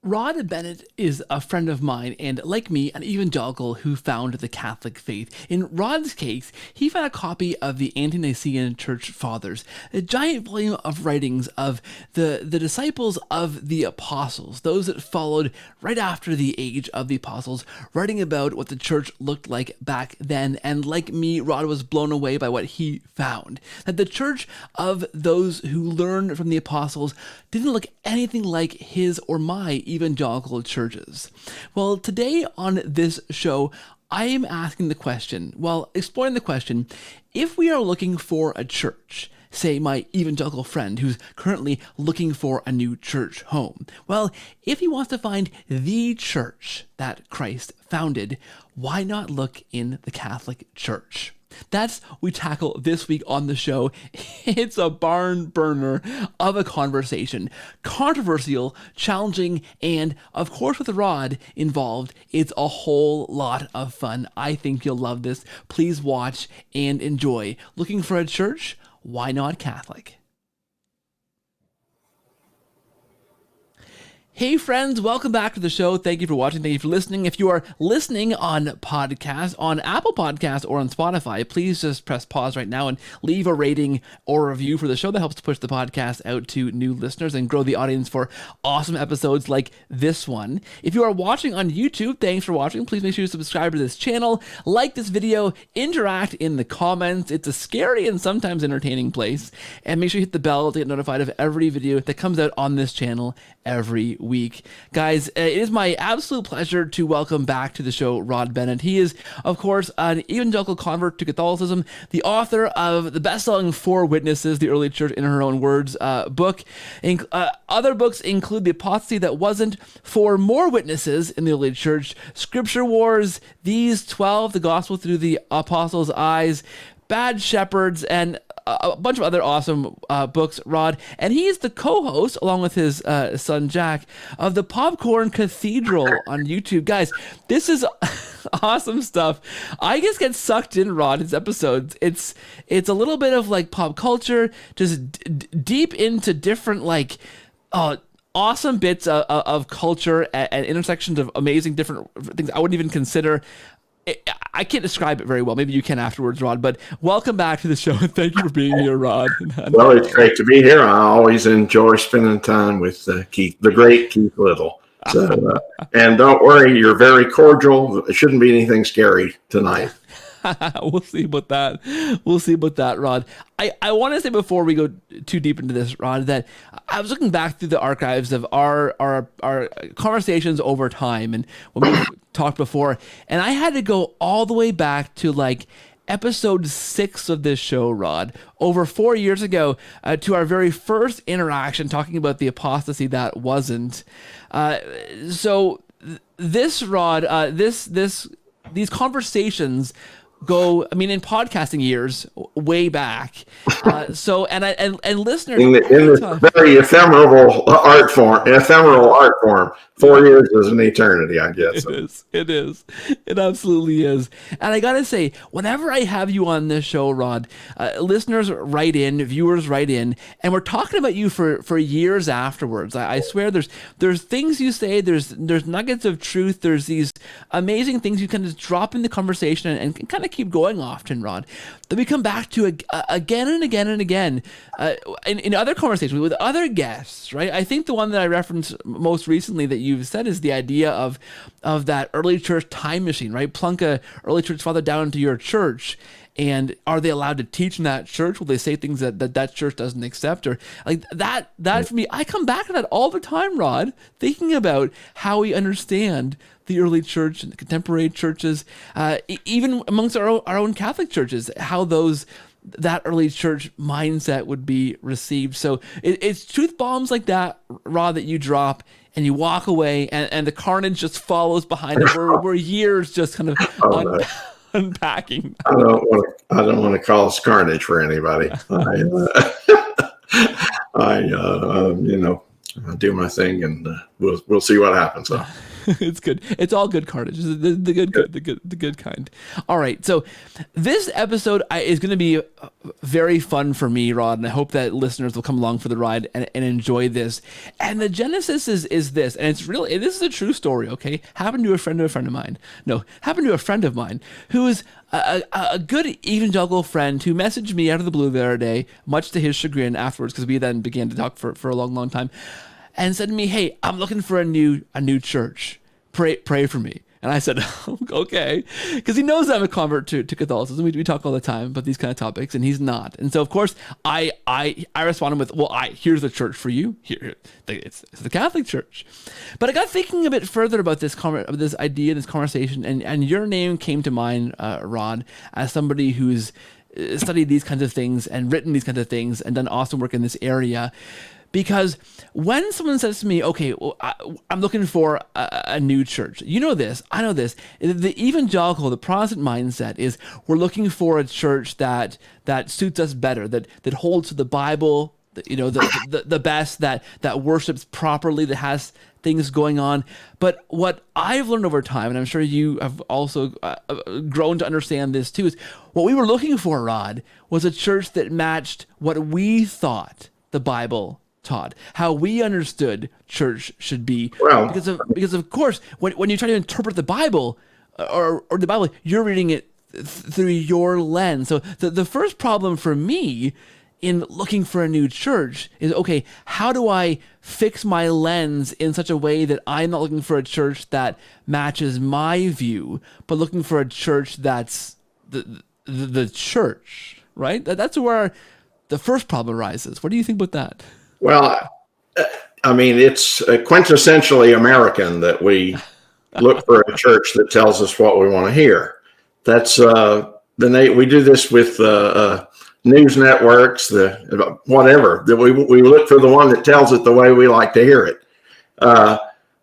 Rod Bennett is a friend of mine and, like me, an evangelical who found the Catholic faith. In Rod's case, he found a copy of the Ante-Nicene Church Fathers, a giant volume of writings of the disciples of the apostles, those that followed right after the age of the apostles, writing about what the church looked like back then. And like me, Rod was blown away by what he found, that the church of those who learned from the apostles didn't look anything like his or my evangelical churches. Well, today on this show, I am asking the question, exploring the question, if we are looking for a church, say my evangelical friend who's currently looking for a new church home, if he wants to find the church that Christ founded, why not look in the Catholic Church? That's what we tackle this week on the show. It's a barn burner of a conversation. Controversial, challenging, and of course with Rod involved, it's a whole lot of fun. I think you'll love this. Please watch and enjoy. Looking for a church? Why not Catholic? Hey friends, welcome back to the show. Thank you for watching. Thank you for listening. If you are listening on podcast, on Apple Podcasts or on Spotify, please just press pause right now and leave a rating or review for the show. That helps to push the podcast out to new listeners and grow the audience for awesome episodes like this one. If you are watching on YouTube, thanks for watching. Please make sure you subscribe to this channel, like this video, interact in the comments. It's a scary and sometimes entertaining place. And make sure you hit the bell to get notified of every video that comes out on this channel every week. Guys, it is my absolute pleasure to welcome back to the show Rod Bennett. He is, of course, an evangelical convert to Catholicism, the author of the best-selling Four Witnesses, the Early Church in Her Own Words book. Other books include The Papacy That Wasn't, Four More Witnesses in the Early Church, Scripture Wars, These 12, The Gospel Through the Apostles' Eyes, Bad Shepherds, and a bunch of other awesome books, Rod. And he is the co-host, along with his son Jack, of the Popcorn Cathedral on YouTube. Guys, this is awesome stuff. I just get sucked in, Rod, his episodes. It's a little bit of like pop culture, just deep into different awesome bits of culture and intersections of amazing different things I wouldn't even consider. I can't describe it very well. Maybe you can afterwards, Rod. But welcome back to the show, and thank you for being here, Rod. Well, it's great to be here. I always enjoy spending time with Keith, the great Keith Little. So, and don't worry, you're very cordial. It shouldn't be anything scary tonight. We'll see about that, Rod. I want to say before we go too deep into this, Rod, that I was looking back through the archives of our conversations over time and when we talked before, and I had to go all the way back to like episode 6 of this show, Rod, over 4 years ago, to our very first interaction talking about the apostasy that wasn't. So this, Rod, these conversations go, in podcasting years, way back. And listeners, in this very ephemeral art form, 4 years is an eternity, I guess. It is. It absolutely is. And I gotta say, whenever I have you on this show, Rod, listeners write in, viewers write in, and we're talking about you for years afterwards. I swear, there's things you say, there's nuggets of truth, there's these amazing things you can just drop in the conversation and kind of keep going often, Rod, that we come back to again and again and again in other conversations with other guests, right? I think the one that I referenced most recently that you've said is the idea of that early church time machine, right? Plunk a early church father down into your church, and are they allowed to teach in that church? Will they say things that church doesn't accept? Or like that for me, I come back to that all the time, Rod, thinking about how we understand the early church and the contemporary churches, even amongst our own Catholic churches, how that early church mindset would be received. So it's truth bombs like that, Rod, that you drop and you walk away, and the carnage just follows behind it. We're years just kind of unpacking. I don't want to cause carnage for anybody. I do my thing, and we'll see what happens. It's good. It's all good carnage. The good kind. All right. So this episode is going to be very fun for me, Rod, and I hope that listeners will come along for the ride and enjoy this. And the genesis is this, and this is a true story. Okay, happened to a friend of mine. No, happened to a friend of mine who is a good evangelical friend who messaged me out of the blue the other day, much to his chagrin afterwards, because we then began to talk for a long time, and said to me, "Hey, I'm looking for a new church. Pray for me." And I said, "Okay," because he knows I'm a convert to Catholicism. We talk all the time about these kind of topics, and he's not. And so, of course, I responded with, "Well, here's a church for you. It's the Catholic Church." But I got thinking a bit further about this idea, this conversation, and your name came to mind, Rod, as somebody who's studied these kinds of things and written these kinds of things and done awesome work in this area. Because when someone says to me, "Okay, well, I'm looking for a new church," you know this, I know this. The evangelical, the Protestant mindset is we're looking for a church that suits us better, that holds to the Bible, the best, that worships properly, that has things going on. But what I've learned over time, and I'm sure you have also grown to understand this too, is what we were looking for, Rod, was a church that matched what we thought the Bible taught, how we understood church should be. Well, because of course, when you try to interpret the Bible or the Bible, you're reading it through your lens. So the first problem for me in looking for a new church is, okay, how do I fix my lens in such a way that I'm not looking for a church that matches my view, but looking for a church that's the church, right? That's where the first problem arises. What do you think about that? Well, I mean, it's quintessentially American that we look for a church that tells us what we want to hear. That's we do this with news networks, whatever. That we look for the one that tells it the way we like to hear it.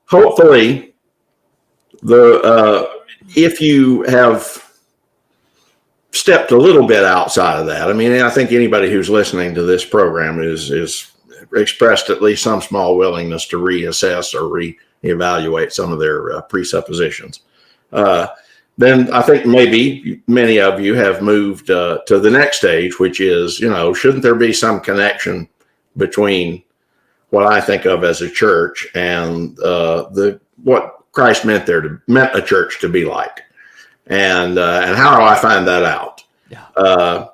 Hopefully, if you have stepped a little bit outside of that, I mean, I think anybody who's listening to this program is expressed at least some small willingness to reassess or reevaluate some of their presuppositions. Then I think maybe many of you have moved to the next stage, which is, shouldn't there be some connection between what I think of as a church and what Christ meant a church to be like, and how do I find that out? Yeah.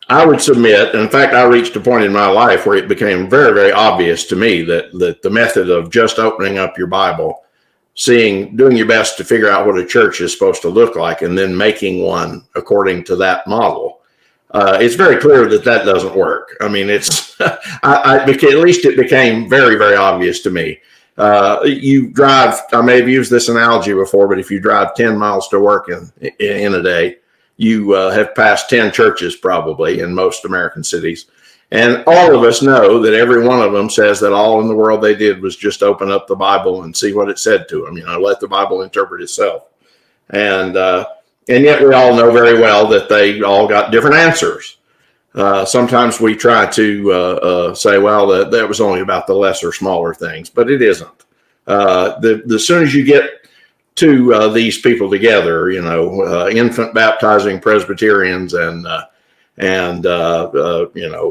I would submit, and in fact, I reached a point in my life where it became very, very obvious to me that the method of just opening up your Bible, doing your best to figure out what a church is supposed to look like, and then making one according to that model, it's very clear that doesn't work. I mean, at least it became very, very obvious to me. You drive, I may have used this analogy before, but if you drive 10 miles to work in a day, you have passed 10 churches probably in most American cities. And all of us know that every one of them says that all in the world they did was just open up the Bible and see what it said to them. Let the Bible interpret itself. And yet we all know very well that they all got different answers. Sometimes we try to say, well, that was only about the lesser, smaller things, but it isn't. As soon as you get to these people together, infant baptizing Presbyterians and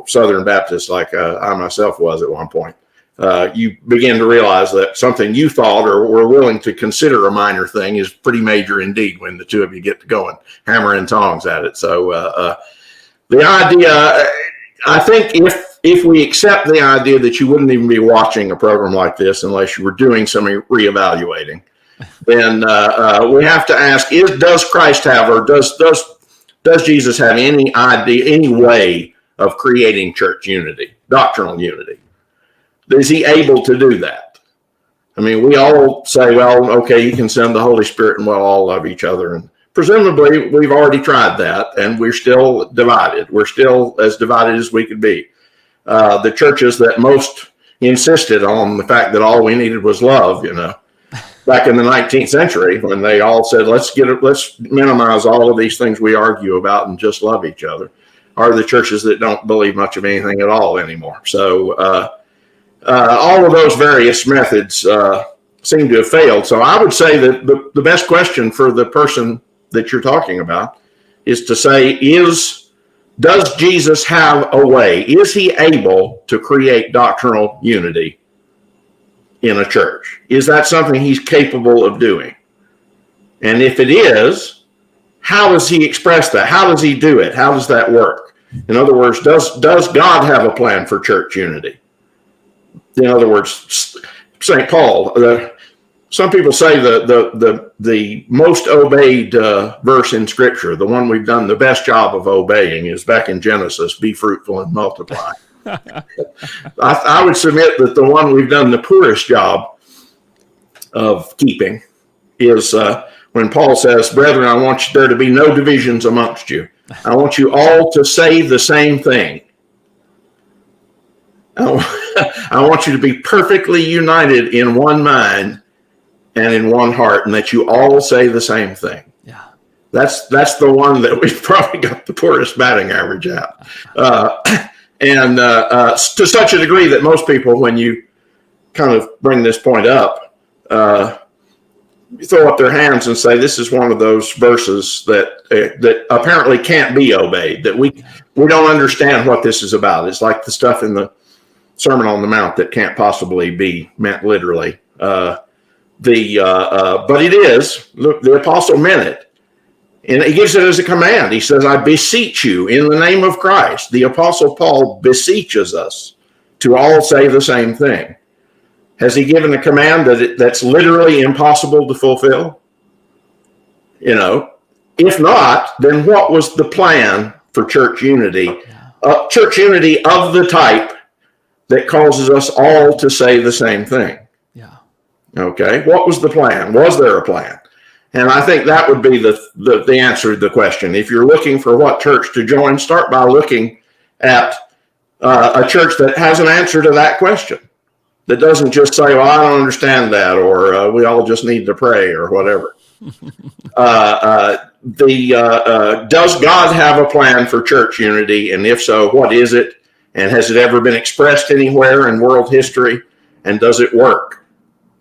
Southern Baptists, like I myself was at one point, you begin to realize that something you thought or were willing to consider a minor thing is pretty major indeed when the two of you get to going, hammer and tongs at it. So the idea, I think if we accept the idea that you wouldn't even be watching a program like this unless you were doing some reevaluating, then we have to ask: does Christ have, or does Jesus have any idea, any way of creating church unity, doctrinal unity? Is he able to do that? I mean, we all say, well, okay, he can send the Holy Spirit and we'll all love each other. And presumably we've already tried that and we're still divided. We're still as divided as we could be. The churches that most insisted on the fact that all we needed was love, back in the 19th century, when they all said, let's minimize all of these things we argue about and just love each other, are the churches that don't believe much of anything at all anymore. So all of those various methods seem to have failed. So I would say that the best question for the person that you're talking about is to say, does Jesus have a way? Is he able to create doctrinal unity in a church? Is that something he's capable of doing? And if it is, how does he express that? How does he do it? How does that work? In other words, does God have a plan for church unity? In other words, St. Paul, some people say the most obeyed verse in Scripture, the one we've done the best job of obeying, is back in Genesis, be fruitful and multiply. I would submit that the one we've done the poorest job of keeping is when Paul says, brethren, I want there to be no divisions amongst you. I want you all to say the same thing. I want you to be perfectly united in one mind and in one heart, and that you all say the same thing. Yeah, that's the one that we've probably got the poorest batting average at, and to such a degree that most people, when you kind of bring this point up, throw up their hands and say, "This is one of those verses that apparently can't be obeyed. That we don't understand what this is about. It's like the stuff in the Sermon on the Mount that can't possibly be meant literally." But it is. Look, the apostle meant it, and he gives it as a command. He says, "I beseech you in the name of Christ." The apostle Paul beseeches us to all say the same thing. Has he given a command that's literally impossible to fulfill? If not, then what was the plan for church unity? Church unity of the type that causes us all to say the same thing. Yeah. Okay. What was the plan? Was there a plan? And I think that would be the answer to the question. If you're looking for what church to join, start by looking at a church that has an answer to that question. That doesn't just say, well, I don't understand that, or we all just need to pray, or whatever. Does God have a plan for church unity? And if so, what is it? And has it ever been expressed anywhere in world history? And does it work?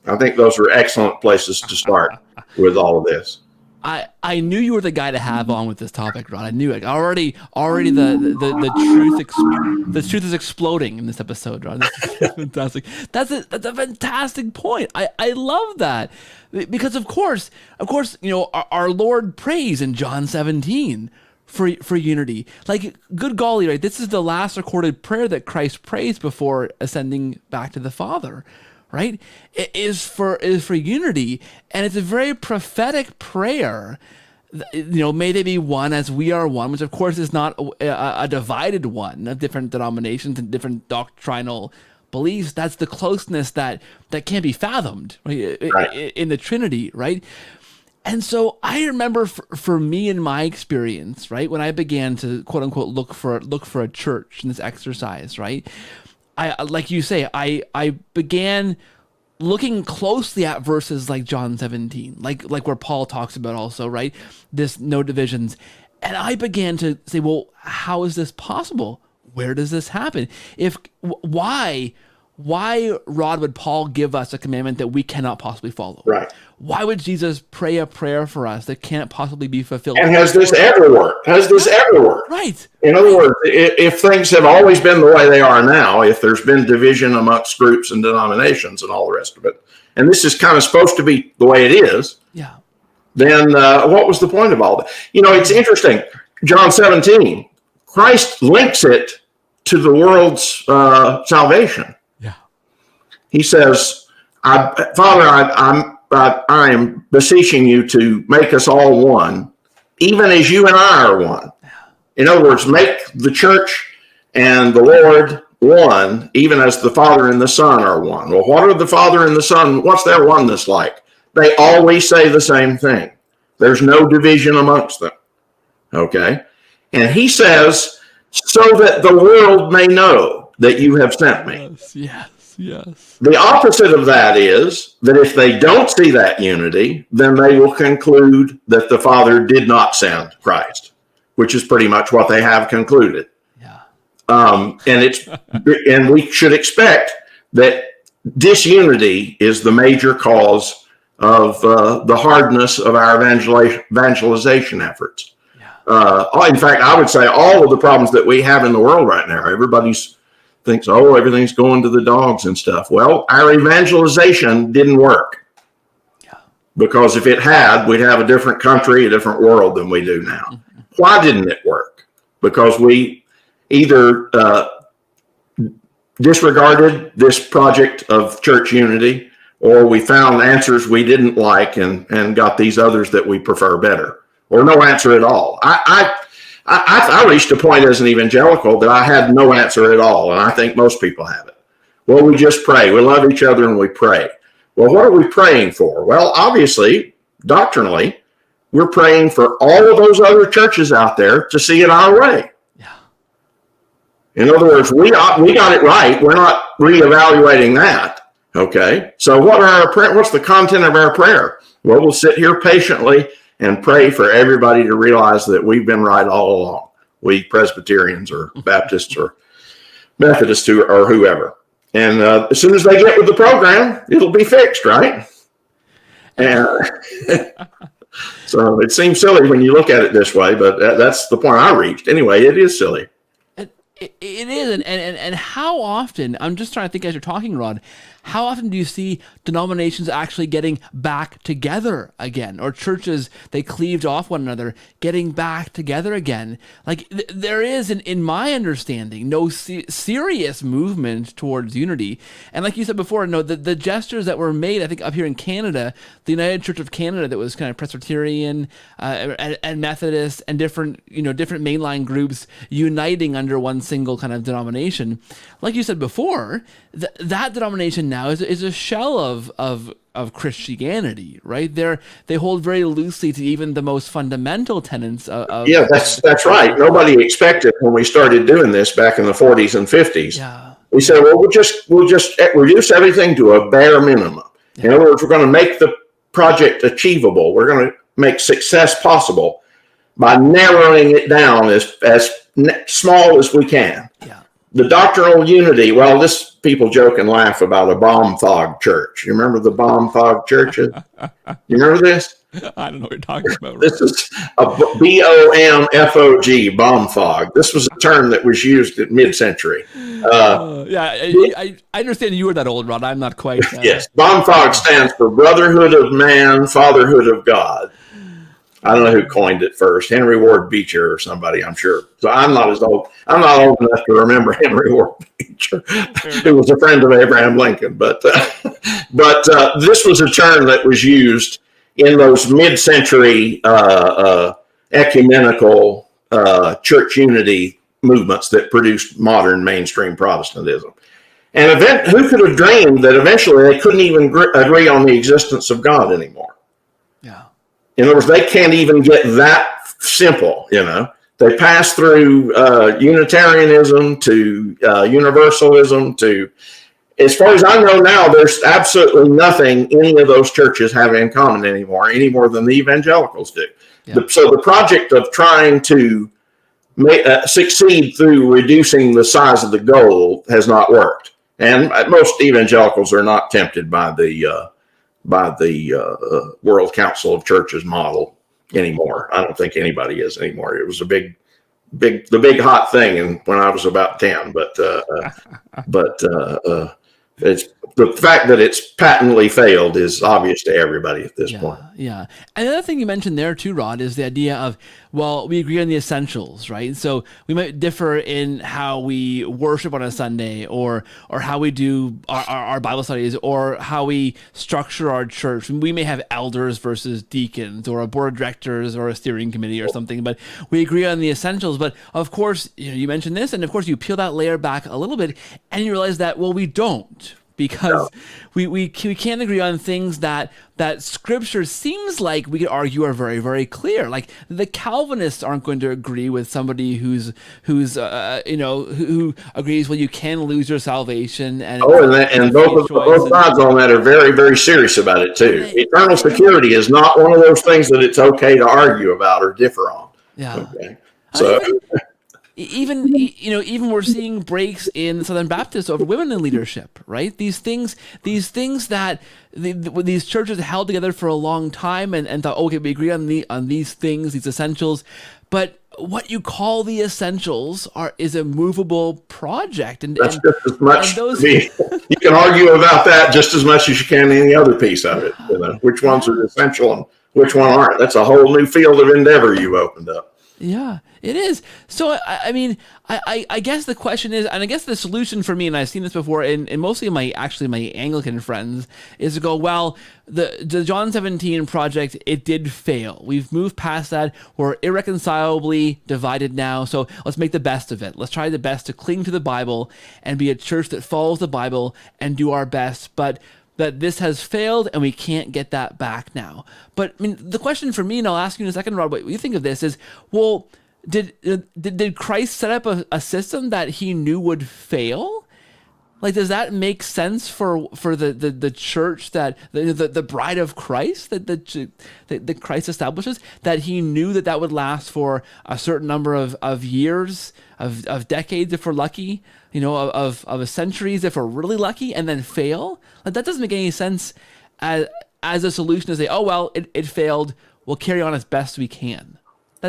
I think those are excellent places to start with all of this. I knew you were the guy to have on with this topic, Rod. I knew it already. The truth is exploding in this episode, Rod. This is fantastic. That's a fantastic point. I love that, because of course, our Lord prays in John 17 for unity. Like, good golly, right? This is the last recorded prayer that Christ prays before ascending back to the Father. Right? It is for unity, and it's a very prophetic prayer. May they be one as we are one, which of course is not a divided one of different denominations and different doctrinal beliefs. That's the closeness that can't be fathomed, right? In the Trinity, right? And so I remember for me in my experience, right, when I began to quote unquote look for a church in this exercise, right? Like you say, I began looking closely at verses like John 17, like where Paul talks about also, right? This no divisions. And I began to say, well, how is this possible? Where does this happen? Why, Rod, would Paul give us a commandment that we cannot possibly follow? Right. Why would Jesus pray a prayer for us that can't possibly be fulfilled? And has this ever worked? Right. In other words, if things have always been the way they are now, if there's been division amongst groups and denominations and all the rest of it, and this is kind of supposed to be the way it is, yeah, then what was the point of all that? It's interesting. John 17, Christ links it to the world's salvation. Yeah. He says, Father, I am beseeching you to make us all one, even as you and I are one. In other words, make the church and the Lord one, even as the Father and the Son are one. Well, what are the Father and the Son? What's their oneness like? They always say the same thing. There's no division amongst them. Okay? And he says, so that the world may know that you have sent me. Yes. The opposite of that is that if they don't see that unity, then they will conclude that the Father did not send Christ, which is pretty much what they have concluded. Yeah. And we should expect that disunity is the major cause of the hardness of our evangelization efforts. In fact, I would say all of the problems that we have in the world right now, everybody thinks, oh, everything's going to the dogs and stuff. Well, our evangelization didn't work. Because if it had, we'd have a different country, a different world than we do now. Mm-hmm. Why didn't it work? Because we either disregarded this project of church unity, or we found answers we didn't like and got these others that we prefer better, or no answer at all. I reached a point as an evangelical that I had no answer at all, and I think most people have it. Well, we just pray. We love each other and we pray. Well, what are we praying for? Well, obviously, doctrinally, we're praying for all of those other churches out there to see it our way. Yeah. In other words, we got it right. We're not reevaluating that. Okay. So what's the content of our prayer? Well, we'll sit here patiently and pray for everybody to realize that we've been right all along. We Presbyterians or Baptists or Methodists or whoever. And as soon as they get with the program, it'll be fixed, right? And so it seems silly when you look at it this way, but that's the point I reached. Anyway, it is silly. It is, and how often, I'm just trying to think as you're talking, Rod, how often do you see denominations actually getting back together again, or churches, they cleaved off one another, getting back together again? Like, there is, in my understanding, no serious movement towards unity. And like you said before, the gestures that were made, I think up here in Canada, the United Church of Canada, that was kind of Presbyterian and Methodist and different mainline groups uniting under one single kind of denomination. Like you said before, that denomination now is a shell of Christianity, right? They hold very loosely to even the most fundamental tenets of yeah, that's right. Nobody expected when we started doing this back in the 40s and 50s. Yeah. We said, well, we'll just reduce everything to a bare minimum. Yeah. In other words, we're going to make the project achievable. We're going to make success possible by narrowing it down as small as we can. Yeah. The doctrinal unity, well, this people joke and laugh about a bomb fog church. You remember the bomb fog churches? You remember this? I don't know what you're talking about. This is a BOMFOG, bomb fog. This was a term that was used at mid-century. I understand you were that old, Rod. I'm not quite. Yes, bomb fog stands for Brotherhood of Man, Fatherhood of God. I don't know who coined it first, Henry Ward Beecher or somebody, I'm sure. So I'm not old enough to remember Henry Ward Beecher, who was a friend of Abraham Lincoln. But this was a term that was used in those mid-century ecumenical church unity movements that produced modern mainstream Protestantism. And who could have dreamed that eventually they couldn't even agree on the existence of God anymore? Yeah. In other words, they can't even get that simple, They pass through Unitarianism to Universalism to, as far as I know now, there's absolutely nothing any of those churches have in common anymore, any more than the Evangelicals do. Yeah. So the project of trying to succeed through reducing the size of the goal has not worked. And most Evangelicals are not tempted by the World Council of Churches model anymore. I don't think anybody is anymore. It was the big hot thing, and when I was about 10. But it's the fact that it's patently failed is obvious to everybody at this point. Yeah. And the other thing you mentioned there too, Rod, is the idea of, well, we agree on the essentials, right? So we might differ in how we worship on a Sunday, or how we do our Bible studies, or how we structure our church. We may have elders versus deacons, or a board of directors, or a steering committee, or something, but we agree on the essentials. But of course, you mentioned this, and of course you peel that layer back a little bit, and you realize that, well, we don't. Because we can't agree on things that Scripture seems like we could argue are very, very clear. Like the Calvinists aren't going to agree with somebody who agrees, well, you can lose your salvation. And both sides on that are very, very serious about it too. Eternal security is not one of those things that it's okay to argue about or differ on. Yeah. Okay. So. even we're seeing breaks in Southern Baptists over women in leadership, right? These things that these churches held together for a long time and thought, okay, we agree on these things, these essentials, but what you call the essentials is a movable project, and that's just as much. and those, You can argue about that just as much as you can any other piece of it. Which ones are essential and which one aren't. That's a whole new field of endeavor you've opened up. Yeah, it is. So, I mean, I guess the question is, and I guess the solution for me, and I've seen this before, and mostly my Anglican friends, is to go, well, the John 17 project, it did fail. We've moved past that. We're irreconcilably divided now, so let's make the best of it. Let's try the best to cling to the Bible and be a church that follows the Bible and do our best. But that this has failed and we can't get that back now. But I mean, the question for me, and I'll ask you in a second, Rod, what you think of this is, well, did Christ set up a system that he knew would fail? Like, does that make sense for the church, that the bride of Christ that Christ establishes, that he knew that would last for a certain number of years, of decades if we're lucky, of centuries if we're really lucky, and then fail? Like, that doesn't make any sense as a solution to say, oh, well, it failed, we'll carry on as best we can.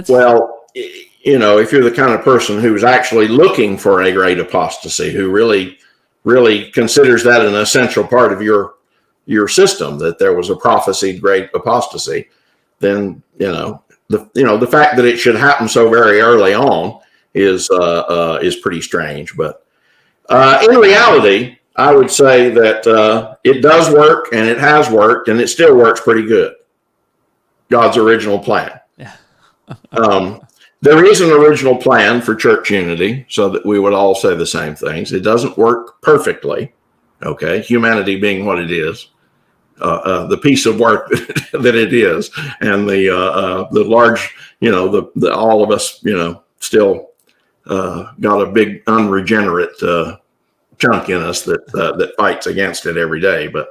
Well, if you're the kind of person who's actually looking for a great apostasy, who really considers that an essential part of your system, that there was a prophesied great apostasy, then the fact that it should happen so very early on is pretty strange. But in reality, I would say that it does work, and it has worked, and it still works pretty good. God's original plan. Yeah. There is an original plan for church unity, so that we would all say the same things. It doesn't work perfectly, okay? Humanity being what it is, the piece of work that it is, and the large, the all of us, still got a big unregenerate chunk in us that fights against it every day. But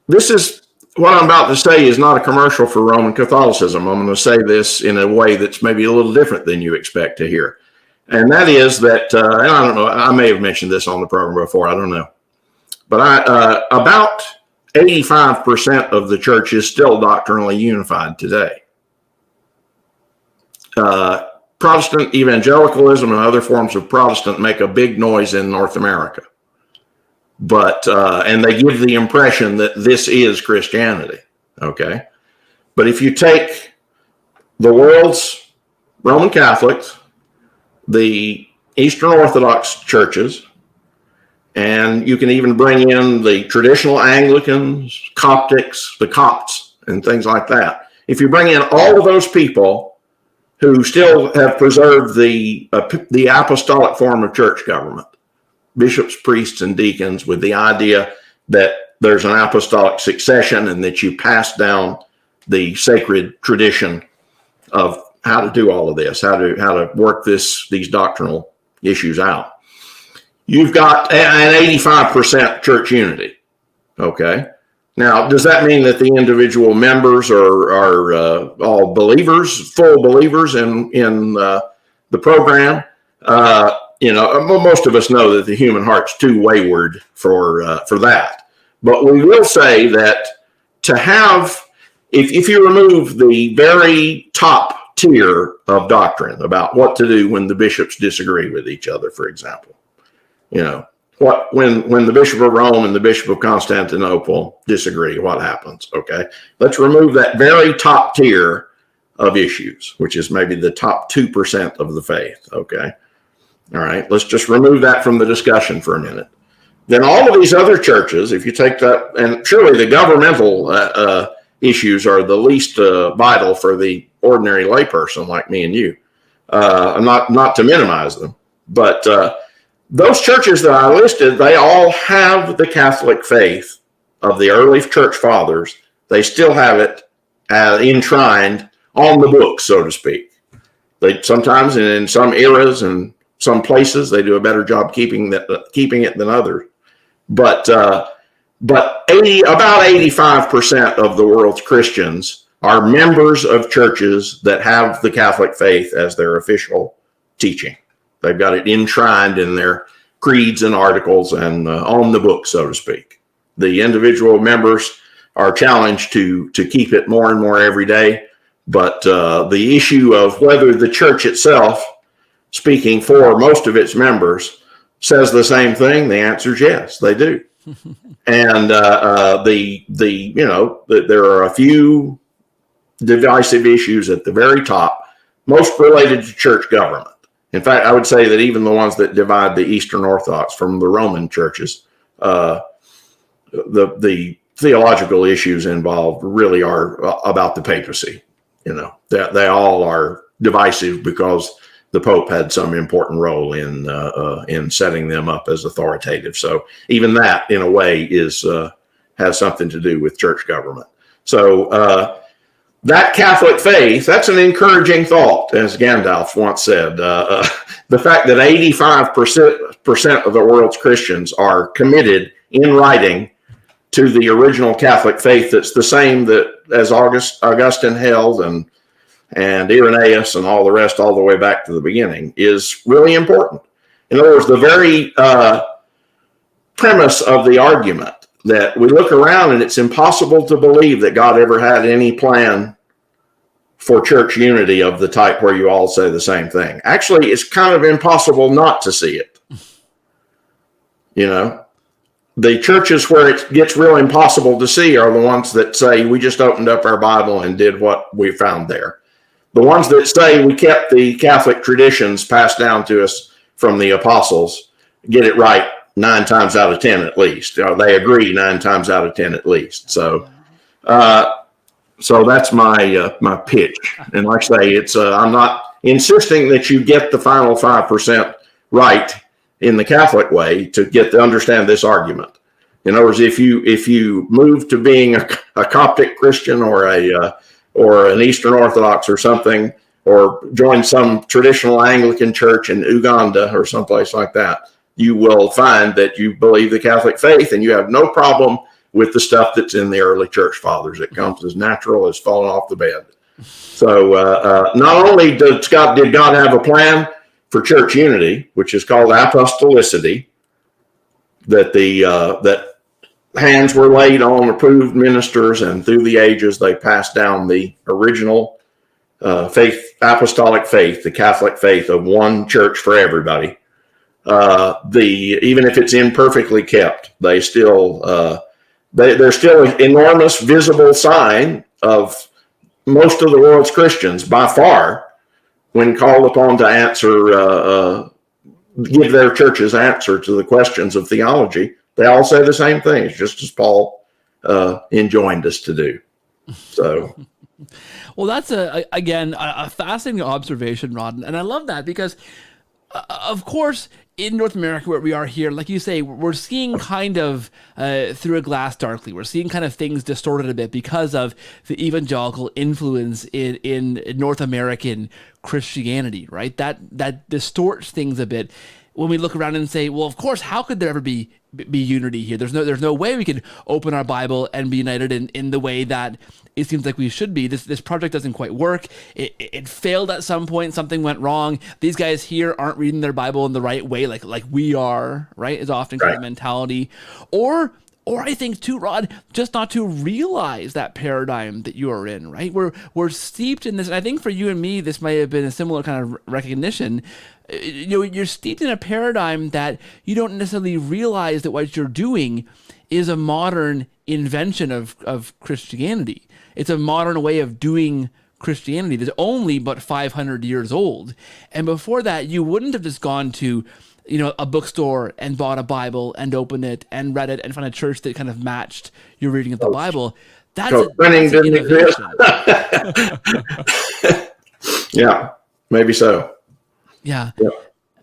this is. What I'm about to say is not a commercial for Roman Catholicism. I'm going to say this in a way that's maybe a little different than you expect to hear. And that is that, and I don't know, I may have mentioned this on the program before, I don't know. But about 85% of the church is still doctrinally unified today. Protestant evangelicalism and other forms of Protestant make a big noise in North America. But, and they give the impression that this is Christianity, okay? But if you take the world's Roman Catholics, the Eastern Orthodox churches, and you can even bring in the traditional Anglicans, Coptics, the Copts, and things like that. If you bring in all of those people who still have preserved the apostolic form of church government, bishops, priests, and deacons, with the idea that there's an apostolic succession and that you pass down the sacred tradition of how to do all of this, how to work these doctrinal issues out. You've got an 85% church unity. Okay. Now, does that mean that the individual members are all believers, full believers in the program? Most of us know that the human heart's too wayward for that. But we will say that to have, if you remove the very top tier of doctrine about what to do when the bishops disagree with each other, for example, when the Bishop of Rome and the Bishop of Constantinople disagree, what happens? Okay, let's remove that very top tier of issues, which is maybe the top 2% of the faith. Okay. All right, let's just remove that from the discussion for a minute. Then all of these other churches, if you take that, and surely the governmental issues are the least vital for the ordinary layperson like me and you, not to minimize them, but those churches that I listed, they all have the Catholic faith of the early church fathers. They still have it enshrined on the books, so to speak. They sometimes, in some eras and some places, they do a better job keeping it than others. But about 85% of the world's Christians are members of churches that have the Catholic faith as their official teaching. They've got it enshrined in their creeds and articles and on the book, so to speak. The individual members are challenged to keep it more and more every day. But the issue of whether the church itself, speaking for most of its members, says the same thing, the answer is yes, they do. And there are a few divisive issues at the very top, most related to church government. In fact, I would say that even the ones that divide the Eastern Orthodox from the Roman churches, the theological issues involved really are about the papacy. They all are divisive because the Pope had some important role in setting them up as authoritative. So even that, in a way, has something to do with church government. So that Catholic faith, that's an encouraging thought, as Gandalf once said. The fact that 85% of the world's Christians are committed in writing to the original Catholic faith that's the same that as Augustine held and Irenaeus and all the rest, all the way back to the beginning, is really important. In other words, the very premise of the argument that we look around and it's impossible to believe that God ever had any plan for church unity of the type where you all say the same thing. Actually, it's kind of impossible not to see it. The churches where it gets real impossible to see are the ones that say we just opened up our Bible and did what we found there. The ones that say we kept the Catholic traditions passed down to us from the apostles get it right 9 times out of 10 at least. They agree 9 times out of 10 at least. So that's my pitch. And like I say, I'm not insisting that you get the final 5% right in the Catholic way to understand this argument. In other words, if you move to being a Coptic Christian or an Eastern Orthodox or something, or join some traditional Anglican church in Uganda or someplace like that, you will find that you believe the Catholic faith and you have no problem with the stuff that's in the early church fathers. It comes as natural as falling off the bed. So not only did God have a plan for church unity, which is called apostolicity, that hands were laid on approved ministers, and through the ages they passed down the original faith, apostolic faith, the Catholic faith of one church for everybody. Even if it's imperfectly kept, they're still an enormous visible sign of most of the world's Christians by far, when called upon to answer, give their church's answer to the questions of theology. They all say the same things, just as Paul enjoined us to do. So, well, that's again a fascinating observation, Rod, and I love that because, of course, in North America, where we are here, like you say, we're seeing kind of through a glass darkly. We're seeing kind of things distorted a bit because of the evangelical influence in North American Christianity, right? That distorts things a bit when we look around and say, well, of course, how could there ever be unity here? There's no way we could open our Bible and be united in the way that it seems like we should be. This project doesn't quite work. It failed at some point. Something went wrong. These guys here aren't reading their Bible in the right way, like we are, right? Is often kind of mentality. Or I think too, Rod, just not to realize that paradigm that you are in, right? We're steeped in this, and I think for you and me, this might have been a similar kind of recognition. You're steeped in a paradigm that you don't necessarily realize that what you're doing is a modern invention of Christianity. It's a modern way of doing Christianity that's only but 500 years old. And before that, you wouldn't have just gone to a bookstore and bought a Bible and opened it and read it and found a church that kind of matched your reading of the Bible. That's an innovation. Yeah, maybe so. Yeah.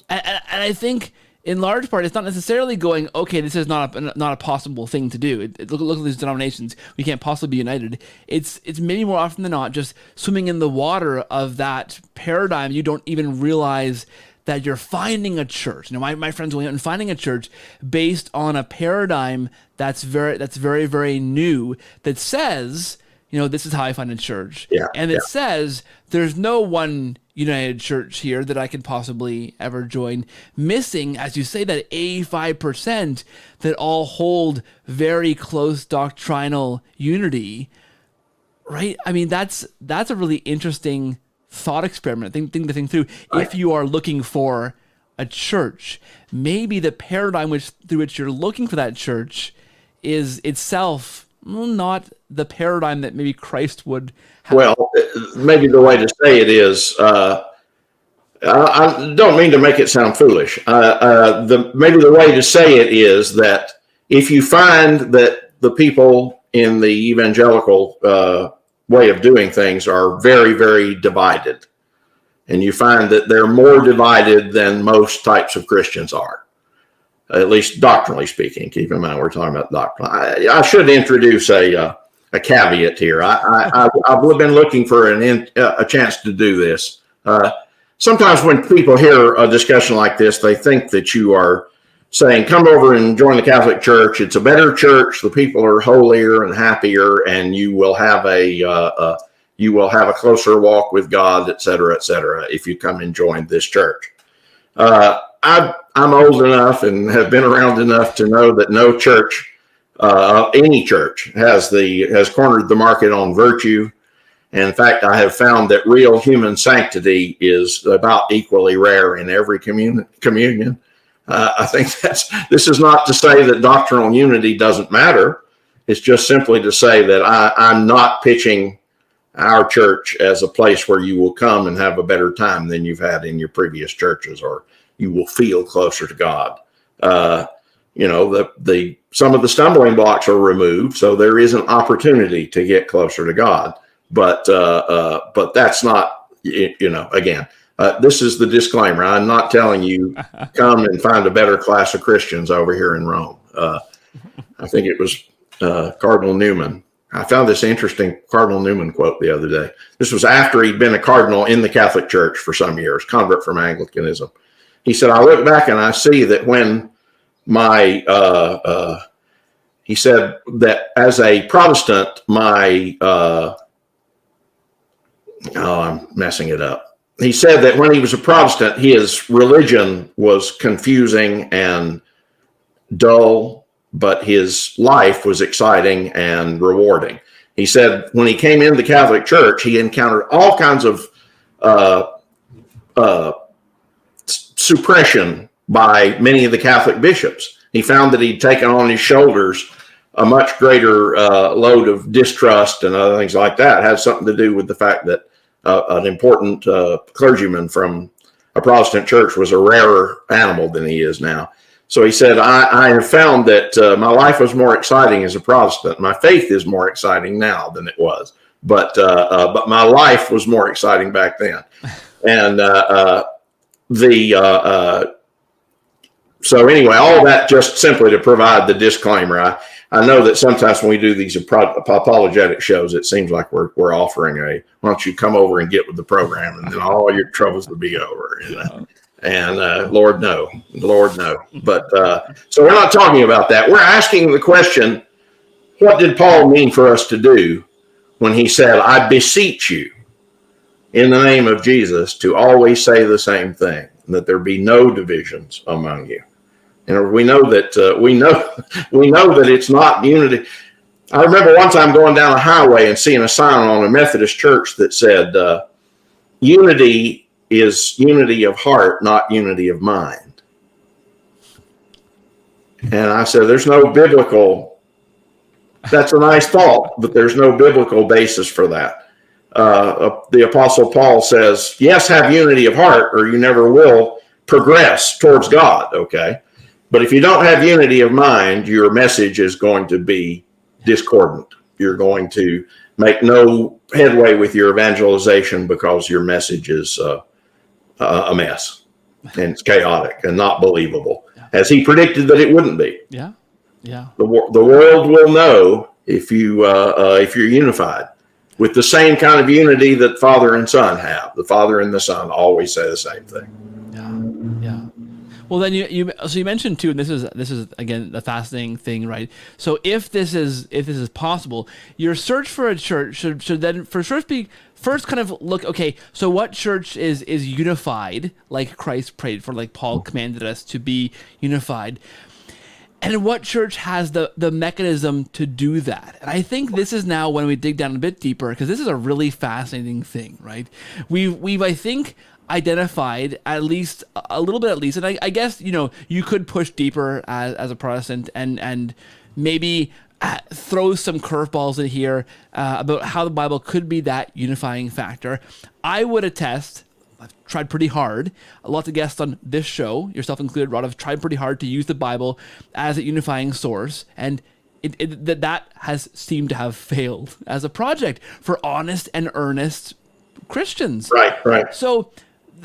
And I think in large part, it's not necessarily going, okay, this is not a possible thing to do. Look at these denominations. We can't possibly be united. It's maybe more often than not just swimming in the water of that paradigm. You don't even realize that you're finding a church. My friends going out and finding a church based on a paradigm that's very, very new, that says this is how I find a church. Yeah, And it says there's no one united church here that I could possibly ever join, missing, as you say, that 85% that all hold very close doctrinal unity, right? I mean, that's a really interesting thought experiment, thing to think through. Right. If you are looking for a church, maybe the paradigm through which you're looking for that church is itself not the paradigm that maybe Christ would have. Well, maybe the way to say it is, I don't mean to make it sound foolish. Maybe the way to say it is that if you find that the people in the evangelical way of doing things are very, very divided, and you find that they're more divided than most types of Christians are, at least doctrinally speaking. Keep in mind, we're talking about doctrine. I should introduce a caveat here. I've been looking for a chance to do this. Sometimes when people hear a discussion like this, they think that you are saying, come over and join the Catholic Church. It's a better church. The people are holier and happier, and you will have a closer walk with God, et cetera, if you come and join this church. I'm old enough and have been around enough to know that no church, any church, has cornered the market on virtue. And in fact, I have found that real human sanctity is about equally rare in every communion. I think this is not to say that doctrinal unity doesn't matter. It's just simply to say that I'm not pitching our church as a place where you will come and have a better time than you've had in your previous churches, or you will feel closer to God. Some of the stumbling blocks are removed, so there is an opportunity to get closer to God. But that's not, again, this is the disclaimer. I'm not telling you come and find a better class of Christians over here in Rome. I think it was Cardinal Newman. I found this interesting Cardinal Newman quote the other day. This was after he'd been a cardinal in the Catholic Church for some years, convert from Anglicanism. He said, I look back and I see that when he said that as a Protestant, I'm messing it up. He said that when he was a Protestant, his religion was confusing and dull, but his life was exciting and rewarding. He said when he came into the Catholic Church, he encountered all kinds of suppression by many of the Catholic bishops. He found that he'd taken on his shoulders a much greater load of distrust and other things like that. It had something to do with the fact that an important clergyman from a Protestant church was a rarer animal than he is now. So he said, I have found that my life was more exciting as a Protestant. My faith is more exciting now than it was, but my life was more exciting back then. And so anyway, all that just simply to provide the disclaimer. I know that sometimes when we do these apologetic shows, it seems like we're offering why don't you come over and get with the program, and then all your troubles will be over. And Lord no. But so we're not talking about that. We're asking the question, what did Paul mean for us to do when he said, I beseech you in the name of Jesus to always say the same thing, that there be no divisions among you. And we know that we know that it's not unity. I remember one time going down a highway and seeing a sign on a Methodist church that said, unity is unity of heart, not unity of mind. And I said, that's a nice thought, but there's no biblical basis for that. The Apostle Paul says, yes, have unity of heart, or you never will progress towards God, okay? But if you don't have unity of mind, your message is going to be discordant. You're going to make no headway with your evangelization because your message is a mess, and it's chaotic and not believable, as he predicted that it wouldn't be. Yeah. The world will know if you're unified with the same kind of unity that Father and Son have. The Father and the Son always say the same thing. Yeah. Well, then you mentioned too, and this is again the fascinating thing, right? So if this is possible, your search for a church should then first kind of look, okay, so what church is unified, like Christ prayed for, like Paul commanded us to be unified, and what church has the mechanism to do that? And I think this is now when we dig down a bit deeper, because this is a really fascinating thing, right? We've I think identified at least a little bit, and I guess you could push deeper as a Protestant and maybe throw some curveballs in here about how the Bible could be that unifying factor. I would attest, I've tried pretty hard. A lot of guests on this show, yourself included, Rod, have tried pretty hard to use the Bible as a unifying source, and that has seemed to have failed as a project for honest and earnest Christians. Right. So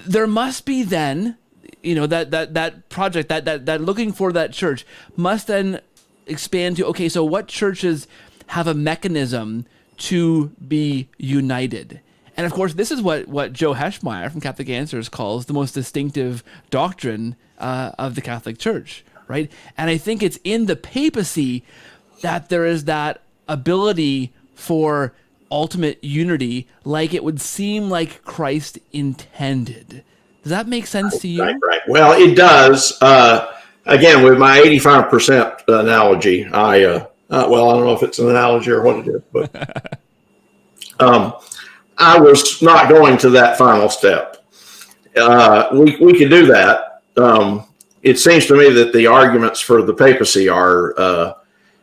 there must be then, that project, that looking for that church must then expand to, okay, so what churches have a mechanism to be united? And of course, this is what Joe Heschmeyer from Catholic Answers calls the most distinctive doctrine of the Catholic Church, right? And I think it's in the papacy that there is that ability for ultimate unity, like it would seem like Christ intended. Does that make sense to you? Right. Well, it does. Again, with my 85% analogy, I don't know if it's an analogy or what it is, but I was not going to that final step. We could do that. It seems to me that the arguments for the papacy are,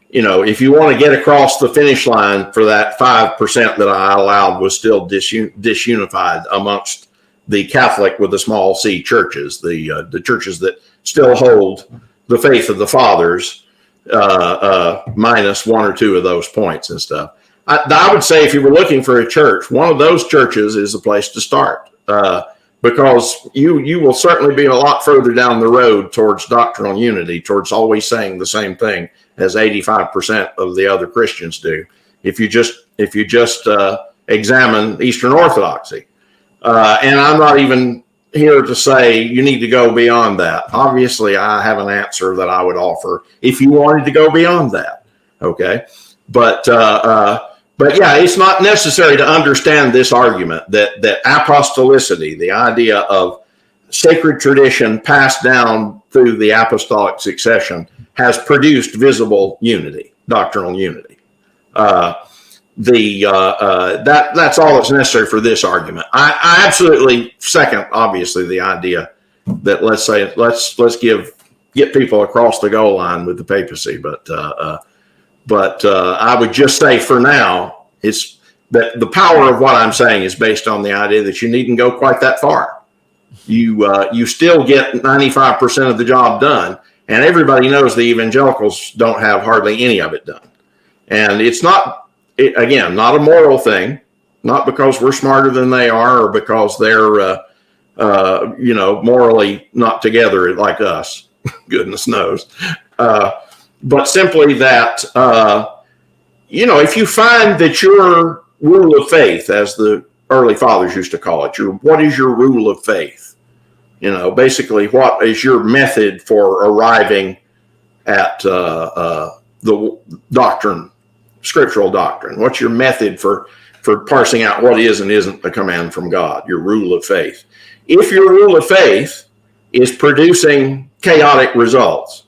if you want to get across the finish line for that 5% that I allowed was still disunified amongst the Catholic with the small c churches, the churches that still hold the faith of the fathers, minus one or two of those points and stuff. I would say if you were looking for a church, one of those churches is the place to start, because you will certainly be a lot further down the road towards doctrinal unity, towards always saying the same thing as 85% of the other Christians do, if you just examine Eastern Orthodoxy. And I'm not even here to say you need to go beyond that. Obviously, I have an answer that I would offer if you wanted to go beyond that. Okay, but yeah, it's not necessary to understand this argument that apostolicity, the idea of sacred tradition passed down through the apostolic succession, has produced visible unity, doctrinal unity. That's all that's necessary for this argument. I absolutely second, obviously, the idea that let's get people across the goal line with the papacy, but I would just say for now, it's that the power of what I'm saying is based on the idea that you needn't go quite that far. You still get 95% of the job done, and everybody knows the evangelicals don't have hardly any of it done. And it's not. Again, not a moral thing, not because we're smarter than they are or because they're, morally not together like us, goodness knows. But simply that, if you find that your rule of faith, as the early fathers used to call it, what is your rule of faith? Basically, what is your method for arriving at the doctrine, scriptural doctrine? What's your method for parsing out what is and isn't a command from God, your rule of faith? If your rule of faith is producing chaotic results,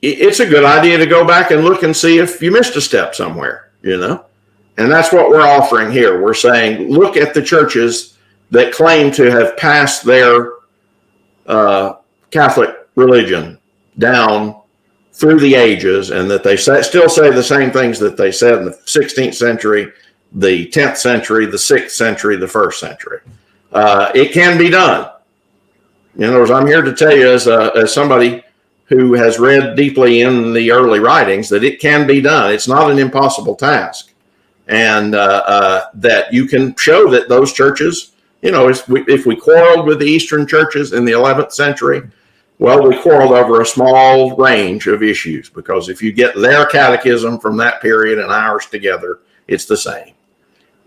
it's a good idea to go back and look and see if you missed a step somewhere, and that's what we're offering here. We're saying, look at the churches that claim to have passed their Catholic religion down through the ages, and that they still say the same things that they said in the 16th century, the 10th century, the 6th century, the 1st century. It can be done. I'm here to tell you as somebody who has read deeply in the early writings that it can be done. It's not an impossible task. And that you can show that those churches, if we quarreled with the Eastern churches in the 11th century, well, we quarreled over a small range of issues, because if you get their catechism from that period and ours together, it's the same.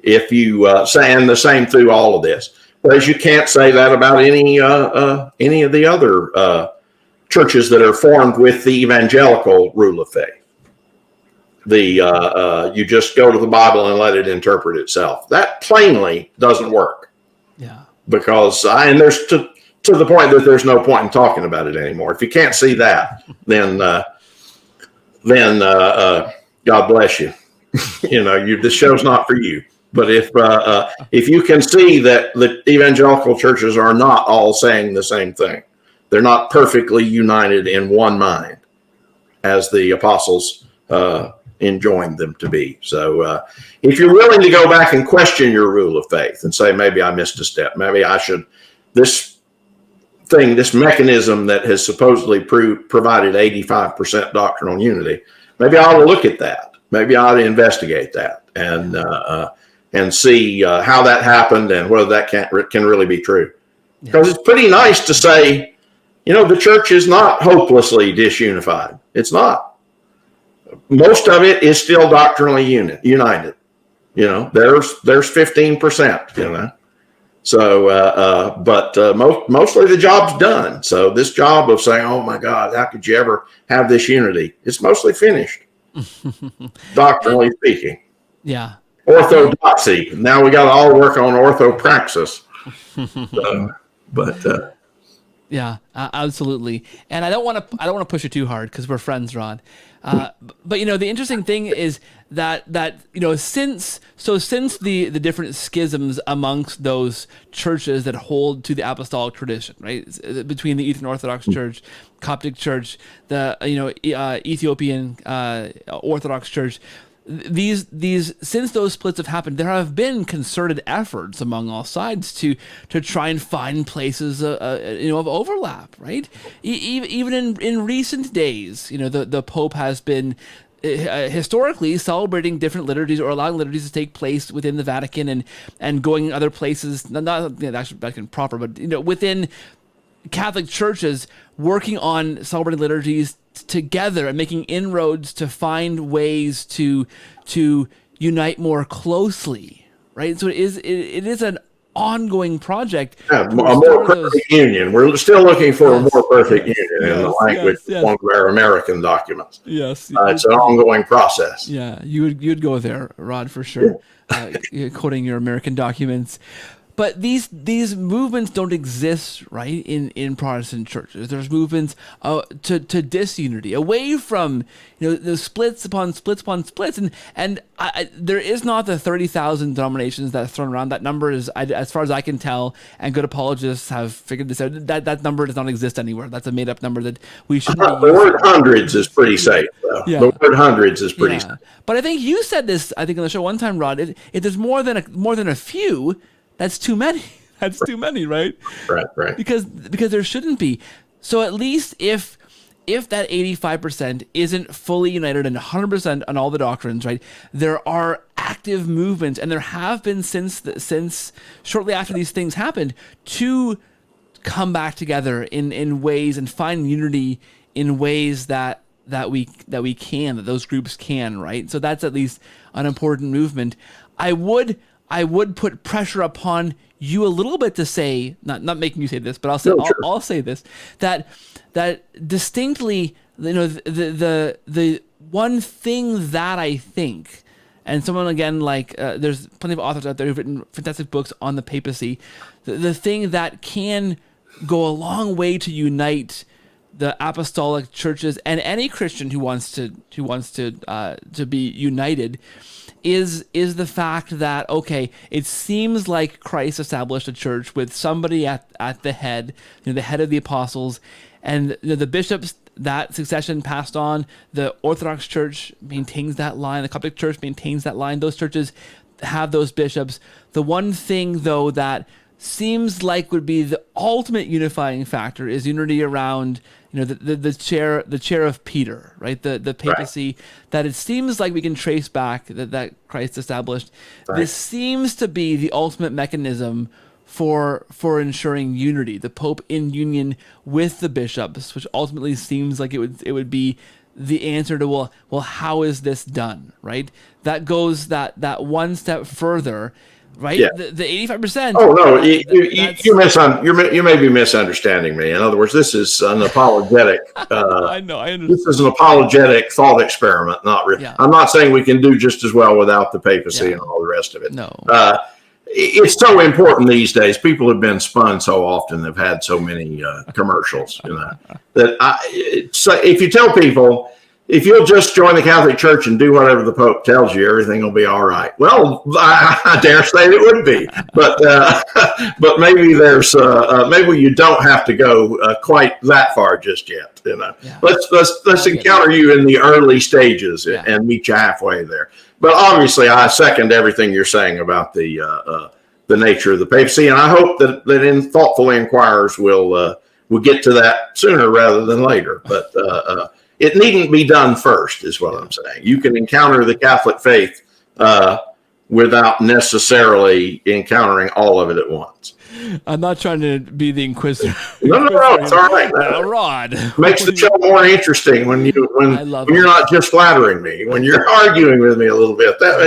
If you say, and the same through all of this. Whereas you can't say that about any of the other churches that are formed with the evangelical rule of faith. You just go to the Bible and let it interpret itself. That plainly doesn't work. Yeah. Because and there's to the point that there's no point in talking about it anymore. If you can't see that, then God bless you. This show's not for you. But if you can see that the evangelical churches are not all saying the same thing, they're not perfectly united in one mind, as the apostles enjoined them to be. So if you're willing to go back and question your rule of faith and say, maybe I missed a step, maybe I should, this mechanism that has supposedly provided 85% doctrinal unity, maybe I ought to look at that. Maybe I ought to investigate that and see how that happened and whether that can really be true. Because it's pretty nice to say, the church is not hopelessly disunified. It's not. Most of it is still doctrinally united. There's 15%. So, but mostly the job's done. So this job of saying, "Oh my God, how could you ever have this unity?" It's mostly finished, doctrinally speaking. Yeah. Orthodoxy. Now we got to all work on orthopraxis. Yeah, absolutely. And I don't want to push it too hard because we're friends, Rod. But the interesting thing is that since the different schisms amongst those churches that hold to the apostolic tradition, right, between the Eastern Orthodox Church, Coptic Church, the Ethiopian Orthodox Church, these since those splits have happened, there have been concerted efforts among all sides to try and find places of overlap, right? Even in recent days, the Pope has been historically celebrating different liturgies or allowing liturgies to take place within the Vatican and going other places, not actually Vatican proper, but within Catholic churches, working on celebrating liturgies together and making inroads to find ways to unite more closely, right? So it is an ongoing project. Yeah, a more perfect union. We're still looking for a more perfect union in the language of one of our American documents. Yes, it's an ongoing process. Yeah, you'd go there, Rod, for sure. Quoting your American documents. But these movements don't exist, right, in Protestant churches. There's movements to disunity, away from the splits upon splits upon splits, and there is not the 30,000 denominations that are thrown around. That number is, as far as I can tell, and good apologists have figured this out. That number does not exist anywhere. That's a made up number that we shouldn't be using. The word hundreds is pretty safe, though. Yeah. The word hundreds is pretty safe. But I think you said this, on the show one time, Rod. If there's more than a few, that's too many. That's too many, right? Right. Because there shouldn't be. So at least if that 85% isn't fully united and 100% on all the doctrines, right? There are active movements, and there have been since shortly after these things happened, to come back together in ways and find unity in ways that those groups can, right? So that's at least an important movement. I would put pressure upon you a little bit to say, not making you say this, but I'll say this, that distinctly, the one thing that I think, and someone again, there's plenty of authors out there who've written fantastic books on the papacy, the thing that can go a long way to unite the apostolic churches and any Christian who wants to be united is the fact that, okay, it seems like Christ established a church with somebody at the head, the head of the apostles, and the bishops, that succession passed on. The Orthodox Church maintains that line. The Coptic Church maintains that line. Those churches have those bishops. The one thing, though, that seems like would be the ultimate unifying factor is unity around the chair of Peter, right? The papacy, right, that it seems like we can trace back that Christ established. Right. This seems to be the ultimate mechanism for ensuring unity. The Pope in union with the bishops, which ultimately seems like it would be the answer to well, how is this done, right? That goes that one step further. right? Yeah. The 85%. Oh no, you may be misunderstanding me. In other words, this is an apologetic. I know. I This understand. is an apologetic thought experiment. Yeah. I'm not saying we can do just as well without the papacy and all the rest of it. No. It's so important these days. People have been spun so often. They've had so many commercials, so if you tell people, if you'll just join the Catholic Church and do whatever the Pope tells you, everything will be all right. Well, I dare say it would be, but maybe maybe you don't have to go quite that far just yet. Yeah. Let's encounter you in the early stages and meet you halfway there. But obviously, I second everything you're saying about the nature of the papacy, and I hope that thoughtful inquirers will get to that sooner rather than later. But it needn't be done first, is what I'm saying. You can encounter the Catholic faith without necessarily encountering all of it at once. I'm not trying to be the inquisitor. No, it's all right. Rod. Makes the show more interesting when you're not just flattering me, when you're arguing with me a little bit. That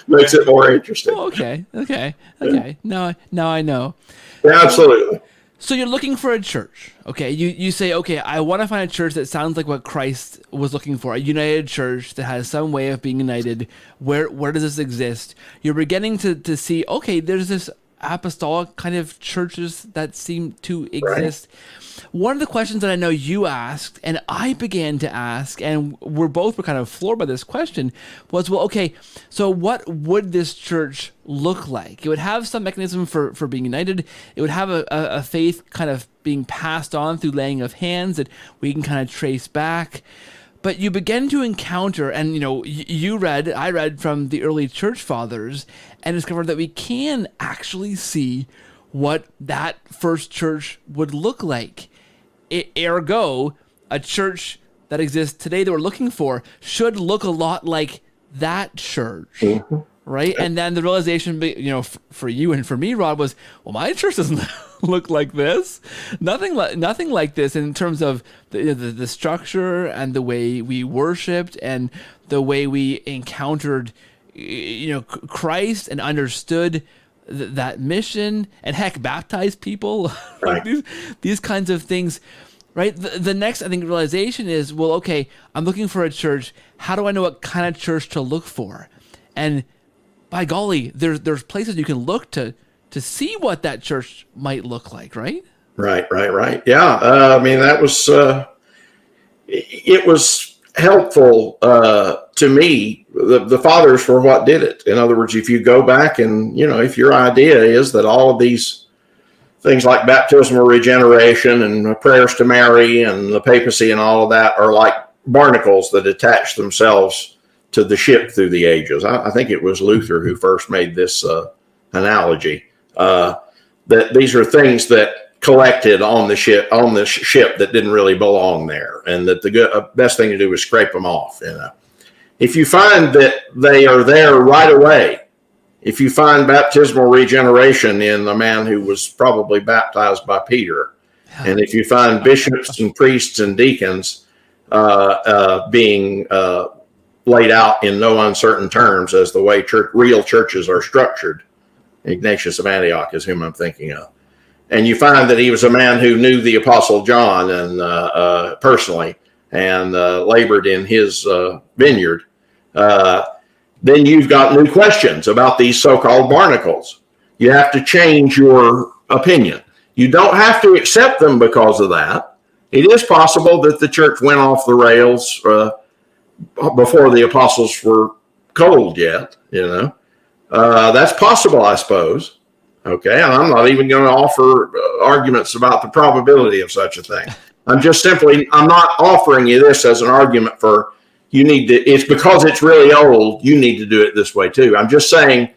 makes it more interesting. Oh, okay. Now I know. Yeah, absolutely. So you're looking for a church, okay? You say, okay, I want to find a church that sounds like what Christ was looking for, a united church that has some way of being united. Where does this exist? You're beginning to see, okay, there's this apostolic kind of churches that seem to exist. Right. One of the questions that I know you asked, and I began to ask, and we're kind of floored by this question, was, well, okay, so what would this church look like? It would have some mechanism for being united. It would have a faith kind of being passed on through laying of hands that we can kind of trace back. But you begin to encounter, and I read from the early church fathers and discovered that we can actually see what that first church would look like. Ergo, a church that exists today that we're looking for should look a lot like that church, right? And then the realization, for you and for me, Rod, was, well, my church doesn't look like this. Nothing like this in terms of the structure and the way we worshipped and the way we encountered, Christ and understood that mission, and heck, baptized people, right. these kinds of things, right? The next, I think, realization is, well, okay, I'm looking for a church. How do I know what kind of church to look for? And by golly, there's places you can look to see what that church might look like, right? Right. Yeah, I mean, that was it was helpful to me. The fathers were what did it. In other words, if you go back and, if your idea is that all of these things like baptismal regeneration and prayers to Mary and the papacy and all of that are like barnacles that attach themselves to the ship through the ages. I think it was Luther who first made this analogy, that these are things that collected on the ship that didn't really belong there, and that the best thing to do is scrape them off. If you find that they are there right away, if you find baptismal regeneration in a man who was probably baptized by Peter, and if you find bishops and priests and deacons being laid out in no uncertain terms as the way real churches are structured, Ignatius of Antioch is whom I'm thinking of, and you find that he was a man who knew the Apostle John and personally and labored in his vineyard, then you've got new questions about these so-called barnacles. You have to change your opinion. You don't have to accept them because of that. It is possible that the church went off the rails before the apostles were cold yet, That's possible, I suppose. Okay, and I'm not even going to offer arguments about the probability of such a thing. I'm not offering you this as an argument for it's because it's really old, you need to do it this way too. I'm just saying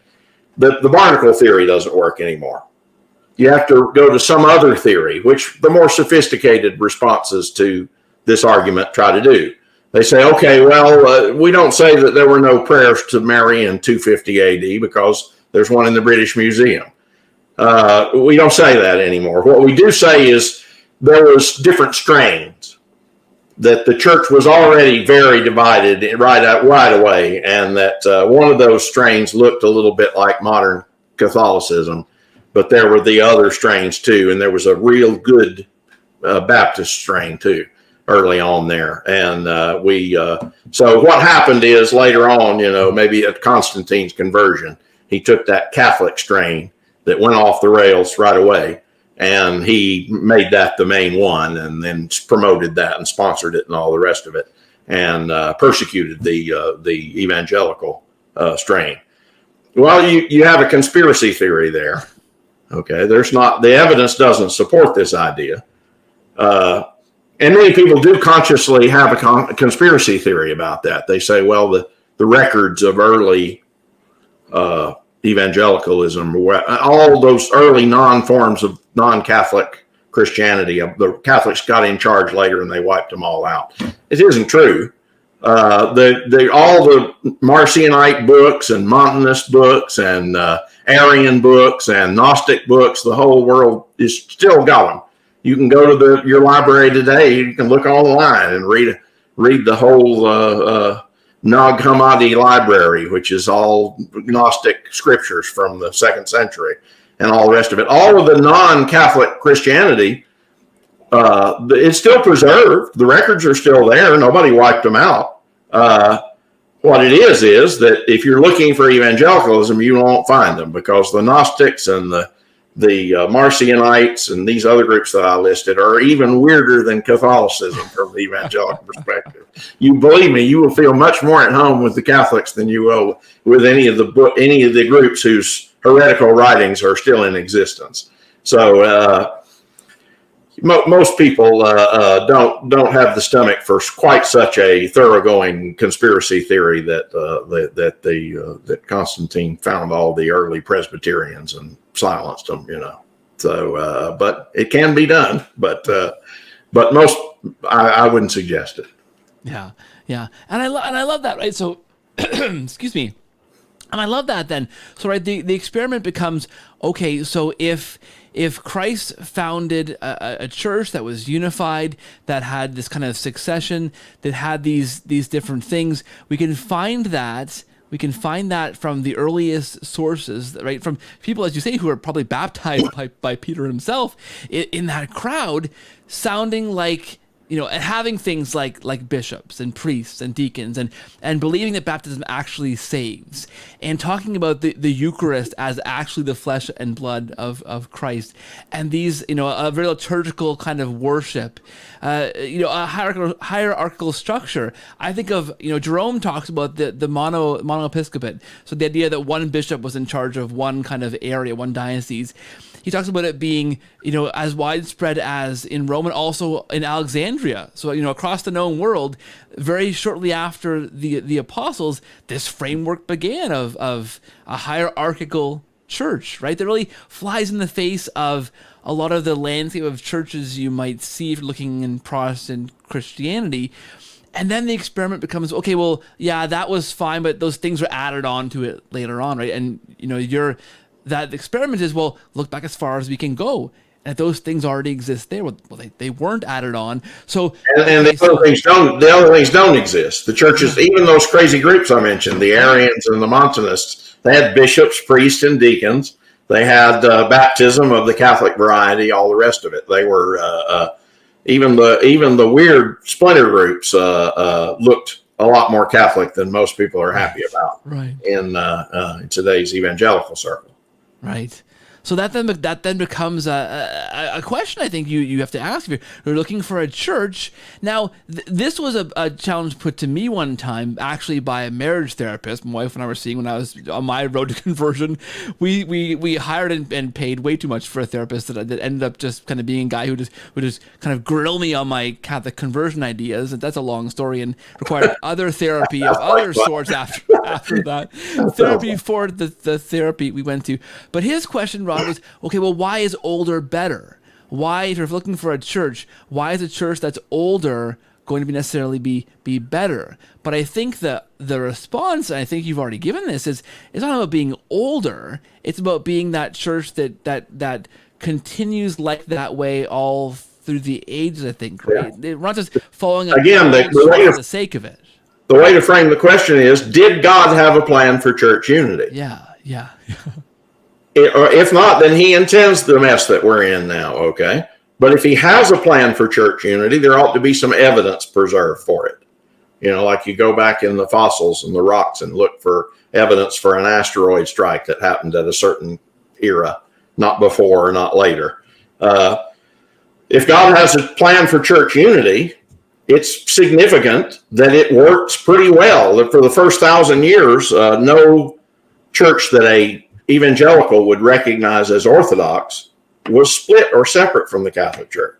that the barnacle theory doesn't work anymore. You have to go to some other theory, which the more sophisticated responses to this argument try to do. They say, okay, well, we don't say that there were no prayers to Mary in 250 AD because there's one in the British Museum. We don't say that anymore. What we do say is there was different strains, that the church was already very divided right away, and that one of those strains looked a little bit like modern Catholicism, but there were the other strains too, and there was a real good Baptist strain too early on there. And so what happened is later on, maybe at Constantine's conversion, he took that Catholic strain that went off the rails right away, and he made that the main one, and then promoted that and sponsored it and all the rest of it, and persecuted the evangelical strain. Well, you have a conspiracy theory there. Okay, the evidence doesn't support this idea. And many people do consciously have a conspiracy theory about that. They say, well, the records of early evangelicalism, all those early non-forms of non-Catholic Christianity, the Catholics got in charge later and they wiped them all out. It isn't true. All the Marcionite books and Montanist books and Arian books and Gnostic books, the whole world is still got them. You can go to your library today. You can look online and read the whole Nag Hammadi library, which is all Gnostic scriptures from the 2nd century and all the rest of it. All of the non-Catholic Christianity, it's still preserved. The records are still there. Nobody wiped them out. What it is that if you're looking for evangelicalism, you won't find them, because the Gnostics and the Marcionites and these other groups that I listed are even weirder than Catholicism from the evangelical perspective. You believe me, you will feel much more at home with the Catholics than you will with any of the groups whose heretical writings are still in existence. So most people don't have the stomach for quite such a thoroughgoing conspiracy theory that Constantine found all the early Presbyterians and silenced them, So, but it can be done. But most, I wouldn't suggest it. Yeah, and I love that, right? So, excuse me. And I love that then. So, right, the experiment becomes, okay, so if Christ founded a church that was unified, that had this kind of succession, that had these different things, we can find that from the earliest sources, right? From people, as you say, who are probably baptized by Peter himself in that crowd, sounding like, and having things like bishops and priests and deacons and believing that baptism actually saves, and talking about the Eucharist as actually the flesh and blood of Christ, and these, a very liturgical kind of worship, a hierarchical structure. I think of, Jerome talks about the monoepiscopate. So the idea that one bishop was in charge of one kind of area, one diocese. He talks about it being, as widespread as in Rome and also in Alexandria. So, across the known world, very shortly after the apostles, this framework began of a hierarchical church, right? That really flies in the face of a lot of the landscape of churches you might see if you're looking in Protestant Christianity. And then the experiment becomes, okay, well, yeah, that was fine, but those things were added on to it later on, right? And, that experiment is, well, look back as far as we can go. And if those things already exist there, well, they weren't added on. So and the other things don't exist. The churches, even those crazy groups I mentioned, the Arians and the Montanists, they had bishops, priests, and deacons. They had baptism of the Catholic variety, all the rest of it. They were even the weird splinter groups looked a lot more Catholic than most people are happy about, right, in today's evangelical circle. Right. So that then becomes a question I think you have to ask if you're looking for a church. Now, this was a challenge put to me one time, actually by a marriage therapist my wife and I were seeing when I was on my road to conversion. We hired and paid way too much for a therapist that ended up just kind of being a guy who just kind of grill me on my Catholic conversion ideas. And that's a long story and required other therapy of other sorts after that. Therapy for the therapy we went to. But his question, Rod, was, okay, well, why is older better? Why, if you're looking for a church, why is a church that's older going to be necessarily be better? But I think the response, and I think you've already given this, is it's not about being older. It's about being that church that continues like that way all through the ages, I think, right? Yeah. We're not just following again for the sake of it. The way to frame the question is, did God have a plan for church unity? Yeah. Or if not, then he intends the mess that we're in now, okay? But if he has a plan for church unity, there ought to be some evidence preserved for it. Like you go back in the fossils and the rocks and look for evidence for an asteroid strike that happened at a certain era, not before or not later. If God has a plan for church unity, it's significant that it works pretty well. That for the first 1,000 years, no church that a evangelical would recognize as orthodox was split or separate from the Catholic Church.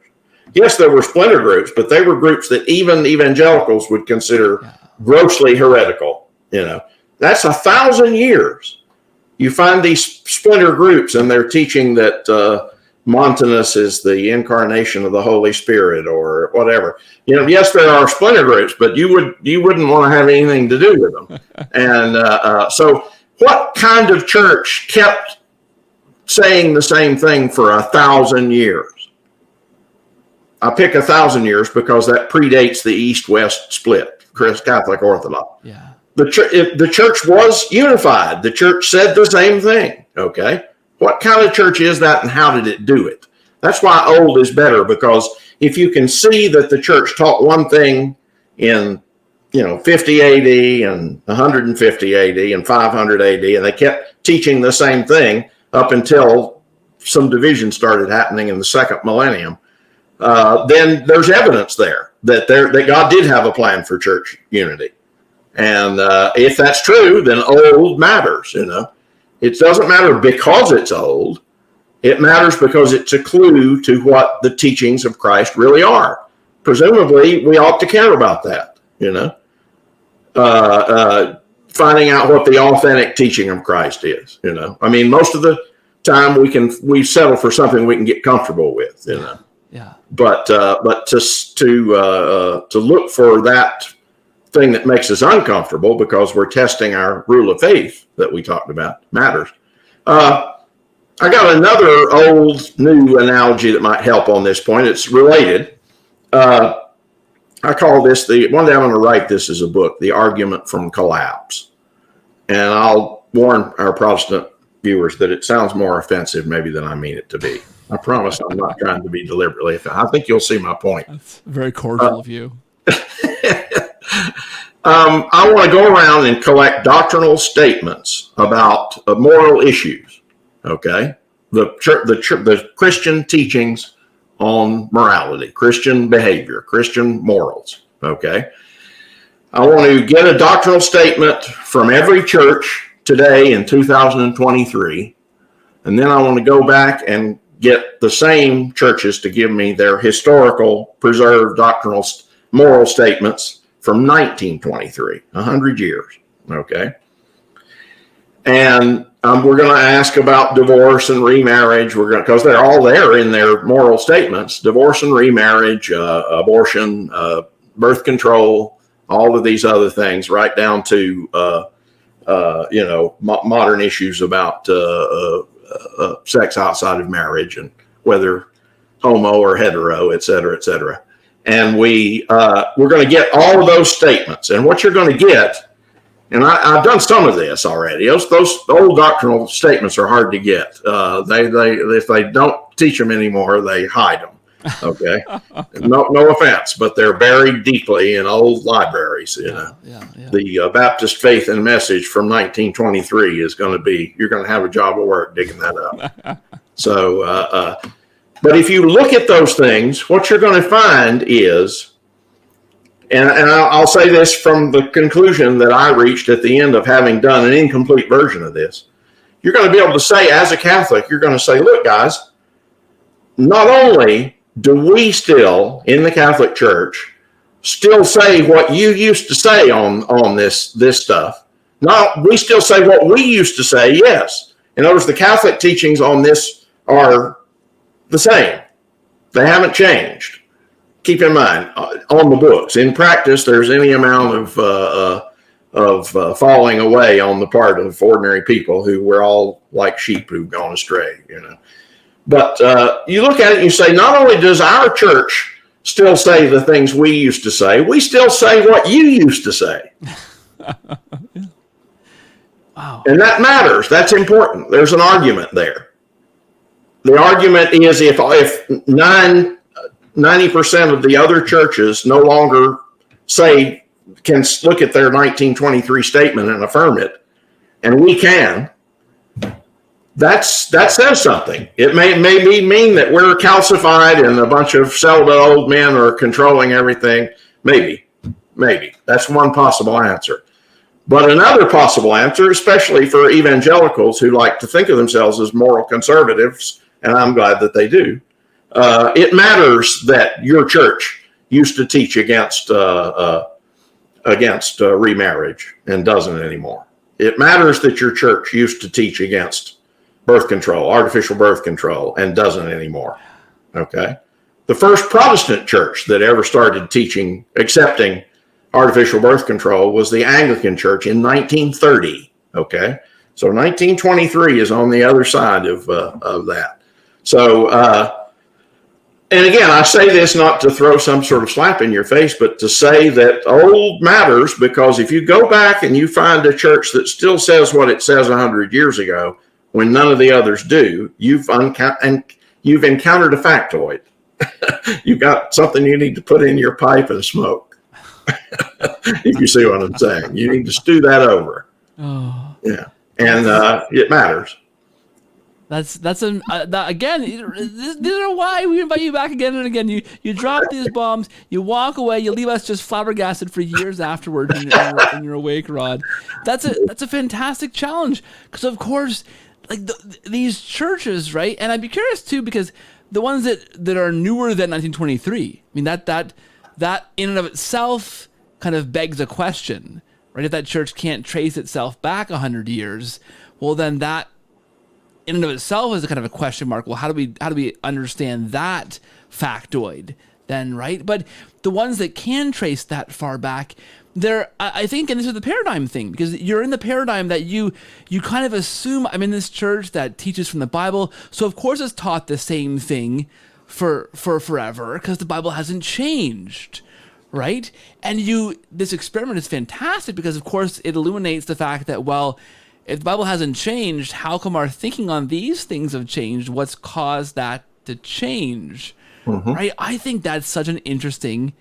Yes, there were splinter groups, but they were groups that even evangelicals would consider grossly heretical. That's 1,000 years. You find these splinter groups, and they're teaching that Montanus is the incarnation of the Holy Spirit, or whatever. Yes, there are splinter groups, but you wouldn't want to have anything to do with them. And so, what kind of church kept saying the same thing for 1,000 years? I pick 1,000 years because that predates the East-West split, Catholic Orthodox. Yeah. The church was unified. The church said the same thing. Okay. What kind of church is that, and how did it do it? That's why old is better, because if you can see that the church taught one thing in 50 AD and 150 AD and 500 AD, and they kept teaching the same thing up until some division started happening in the second millennium, then there's evidence there that God did have a plan for church unity. And if that's true, then old matters. It doesn't matter because it's old. It matters because it's a clue to what the teachings of Christ really are. Presumably, we ought to care about that. Finding out what the authentic teaching of Christ is. Most of the time we settle for something we can get comfortable with. Yeah. But to look for that thing that makes us uncomfortable because we're testing our rule of faith that we talked about matters. I got another old new analogy that might help on this point. It's related. I call this one day I'm going to write this as a book, The Argument from Collapse. And I'll warn our Protestant viewers that it sounds more offensive maybe than I mean it to be. I promise I'm not trying to be deliberately offensive. I think you'll see my point. That's very cordial of you. I want to go around and collect doctrinal statements about moral issues. Okay, the Christian teachings on morality, Christian behavior, Christian morals. Okay, I want to get a doctrinal statement from every church today in 2023, and then I want to go back and get the same churches to give me their historical preserved doctrinal moral statements from 1923, 100 years, okay? And we're going to ask about divorce and remarriage. Because they're all there in their moral statements: divorce and remarriage, abortion, birth control, all of these other things, right down to modern issues about sex outside of marriage and whether homo or hetero, et cetera, et cetera. And we're going to get all of those statements. And what you're going to get, and I've done some of this already. Those old doctrinal statements are hard to get. If they don't teach them anymore, they hide them. Okay, no offense, but they're buried deeply in old libraries. The Baptist Faith and Message from 1923 is going to be. You're going to have a job of work digging that up. So. But if you look at those things, what you're going to find is, and I'll say this from the conclusion that I reached at the end of having done an incomplete version of this, you're going to be able to say, as a Catholic, you're going to say, look, guys, not only do we still, in the Catholic Church, still say what you used to say on this stuff, we still say what we used to say, yes. In other words, the Catholic teachings on this are the same. They haven't changed. Keep in mind, on the books. In practice, there's any amount of falling away on the part of ordinary people who we're all like sheep who've gone astray, But you look at it and you say, not only does our church still say the things we used to say, we still say what you used to say. Wow. And that matters. That's important. There's an argument there. The argument is if 90% of the other churches no longer can look at their 1923 statement and affirm it, and we can, that says something. It may mean that we're calcified and a bunch of celibate old men are controlling everything. Maybe. That's one possible answer. But another possible answer, especially for evangelicals who like to think of themselves as moral conservatives, and I'm glad that they do, it matters that your church used to teach against remarriage and doesn't anymore. It matters that your church used to teach against birth control, artificial birth control, and doesn't anymore. Okay? The first Protestant church that ever started accepting artificial birth control was the Anglican Church in 1930. Okay? So 1923 is on the other side of that. So, and again, I say this not to throw some sort of slap in your face, but to say that old matters, because if you go back and you find a church that still says what it says 100 years ago, when none of the others do, you've encountered a factoid. You've got something you need to put in your pipe and smoke. If you see what I'm saying, you need to stew that over. Oh, yeah, and it matters. Again. These are why we invite you back again and again. You drop these bombs, you walk away, you leave us just flabbergasted for years afterward in your wake, Rod. That's a fantastic challenge, because of course, like these churches, right? And I'd be curious too, because the ones that are newer than 1923. I mean, that in and of itself kind of begs a question, right? If that church can't trace itself back 100 years, well, then that in and of itself is a kind of a question mark. Well, how do we understand that factoid then, right? But the ones that can trace that far back, I think, and this is the paradigm thing, because you're in the paradigm that you kind of assume I'm in this church that teaches from the Bible, so of course it's taught the same thing for forever, because the Bible hasn't changed, right? And this experiment is fantastic, because of course it illuminates the fact that, well, if the Bible hasn't changed, how come our thinking on these things have changed? What's caused that to change? Mm-hmm. Right? I think that's such an interesting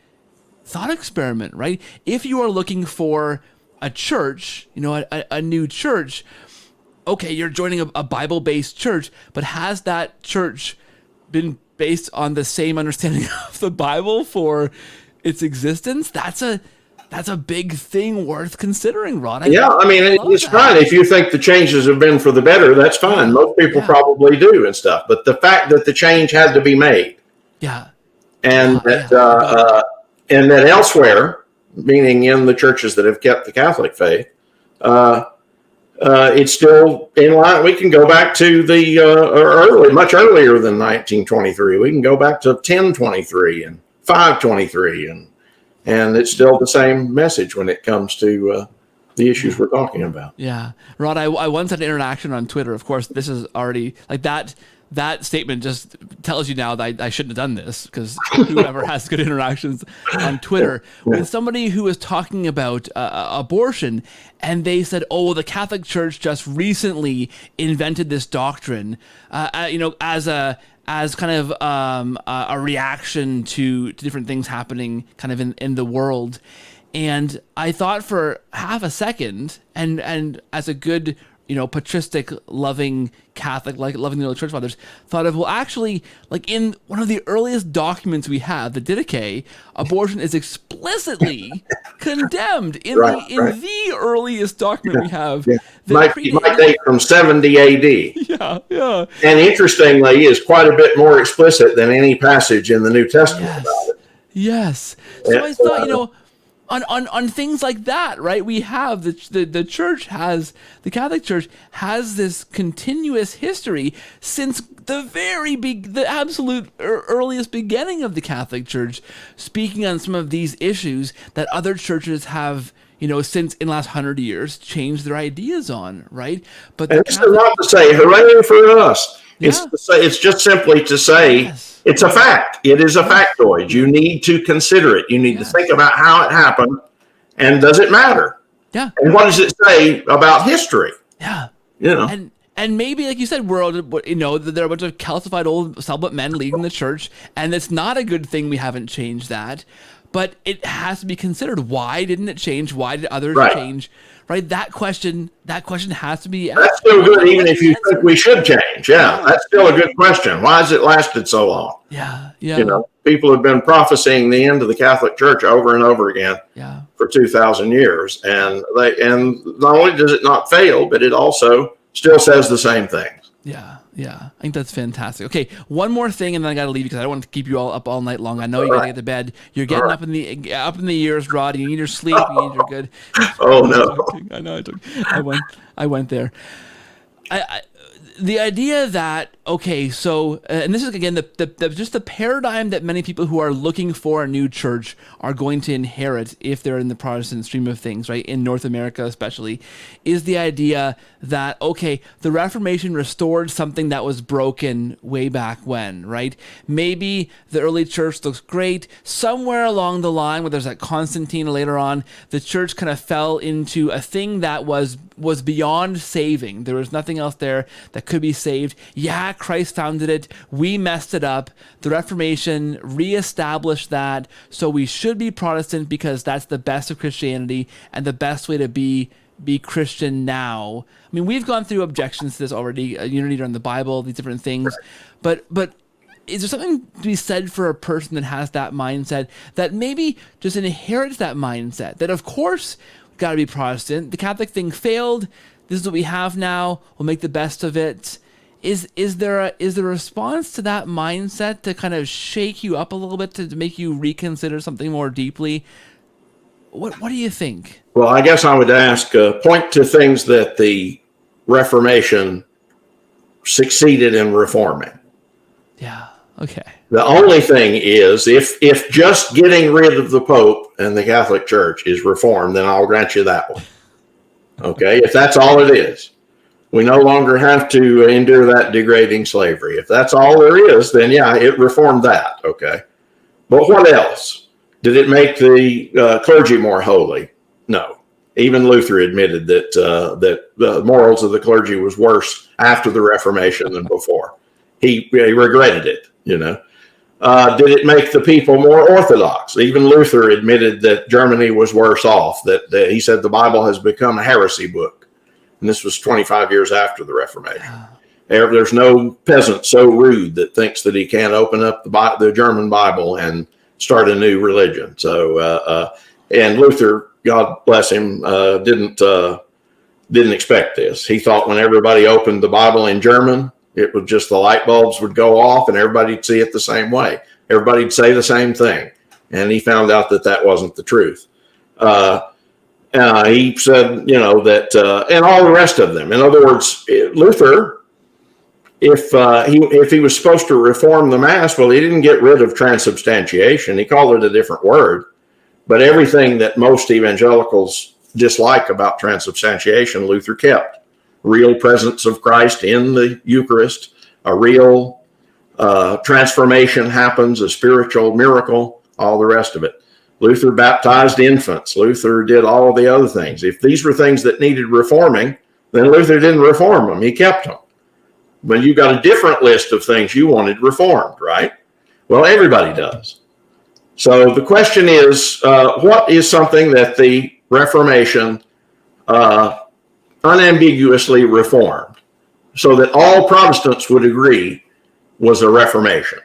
thought experiment, right? If you are looking for a church, a new church, okay, you're joining a Bible-based church, but has that church been based on the same understanding of the Bible for its existence? That's a big thing worth considering, Rod. It's fine. If you think the changes have been for the better, that's fine. Most people probably do and stuff. But the fact that the change had to be made, and that elsewhere, meaning in the churches that have kept the Catholic faith, it's still in line. We can go back to much earlier than 1923. We can go back to 1023 and 523 and it's still the same message when it comes to the issues we're talking about. Yeah. Rod, I once had an interaction on Twitter. Of course, this is already, like, that statement just tells you now that I shouldn't have done this, because whoever has good interactions on Twitter, with somebody who was talking about abortion, and they said, oh, the Catholic Church just recently invented this doctrine, as kind of a reaction to different things happening kind of in the world. And I thought for half a second, and as a good, patristic, loving Catholic, like loving the early church fathers, thought of, well, actually, like in one of the earliest documents we have, the Didache, abortion is explicitly condemned in the earliest document we have. Might date from 70 AD. Yeah. And interestingly, is quite a bit more explicit than any passage in the New Testament about it. Yes. So I thought, on things like that, right? We have the church has, the Catholic Church has this continuous history since the absolute earliest beginning of the Catholic Church, speaking on some of these issues that other churches have, since in the last 100 years, changed their ideas on, right? But it's not to say hooray for us. It's just simply to say it's a fact. It is a factoid. You need to consider it. You need to think about how it happened, and does it matter? Yeah. And what does it say about history? Yeah. You know, And maybe, like you said, there are a bunch of calcified old celibate men leading the church, and it's not a good thing we haven't changed that. But it has to be considered. Why didn't it change? Why did others change? Right? That question has to be asked. That's still good, even if you think we should change. Yeah, that's still a good question. Why has it lasted so long? Yeah. You know, people have been prophesying the end of the Catholic Church over and over again for 2,000 years, and not only does it not fail, but it also still says the same thing. Yeah. I think that's fantastic. Okay, one more thing, and then I got to leave because I don't want to keep you all up all night long. I know you got to get to bed. You're getting up in the years, Rod. You need your sleep. You need your good. Oh no! I know. I went there. The idea that, okay, so, and this is again just the paradigm that many people who are looking for a new church are going to inherit if they're in the Protestant stream of things, right? In North America especially, is the idea that, okay, the Reformation restored something that was broken way back when, right? Maybe the early church looks great. Somewhere along the line, where there's that Constantine later on, the church kind of fell into a thing that was beyond saving. There was nothing else there that could be saved. Yeah, Christ founded it. We messed it up. The Reformation reestablished that. So we should be Protestant because that's the best of Christianity and the best way to be Christian now. I mean, we've gone through objections to this already. Unity during the Bible, these different things. But is there something to be said for a person that has that mindset, that maybe just inherits that mindset, that of course got to be Protestant. The Catholic thing failed. This is what we have now. We'll make the best of it. Is there a response to that mindset to kind of shake you up a little bit, to make you reconsider something more deeply? What do you think? Well, I guess I would ask, point to things that the Reformation succeeded in reforming. Yeah. Okay. The only thing is, if just getting rid of the Pope and the Catholic Church is reform, then I'll grant you that one. Okay, if that's all it is, we no longer have to endure that degrading slavery. If that's all there is, then yeah, it reformed that. Okay, but what else? Did it make the clergy more holy? No. Even Luther admitted that the morals of the clergy was worse after the Reformation than before. He regretted it. You know. Did it make the people more orthodox? Even Luther admitted that Germany was worse off, that he said the Bible has become a heresy book. And this was 25 years after the Reformation. There's no peasant so rude that thinks that he can't open up the German Bible and start a new religion. So, and Luther, God bless him, didn't expect this. He thought when everybody opened the Bible in German, it would just, the light bulbs would go off and everybody'd see it the same way. Everybody'd say the same thing. And he found out that that wasn't the truth. He said, that, and all the rest of them. In other words, Luther, if he was supposed to reform the Mass, well, he didn't get rid of transubstantiation. He called it a different word. But everything that most evangelicals dislike about transubstantiation, Luther kept. Real presence of Christ in the Eucharist, a real transformation happens, a spiritual miracle, all the rest of it. Luther baptized infants. Luther did all of the other things. If these were things that needed reforming, then Luther didn't reform them. He kept them. When you got a different list of things you wanted reformed, right? Well, everybody does. So the question is, what is something that the Reformation unambiguously reformed, so that all Protestants would agree was a Reformation?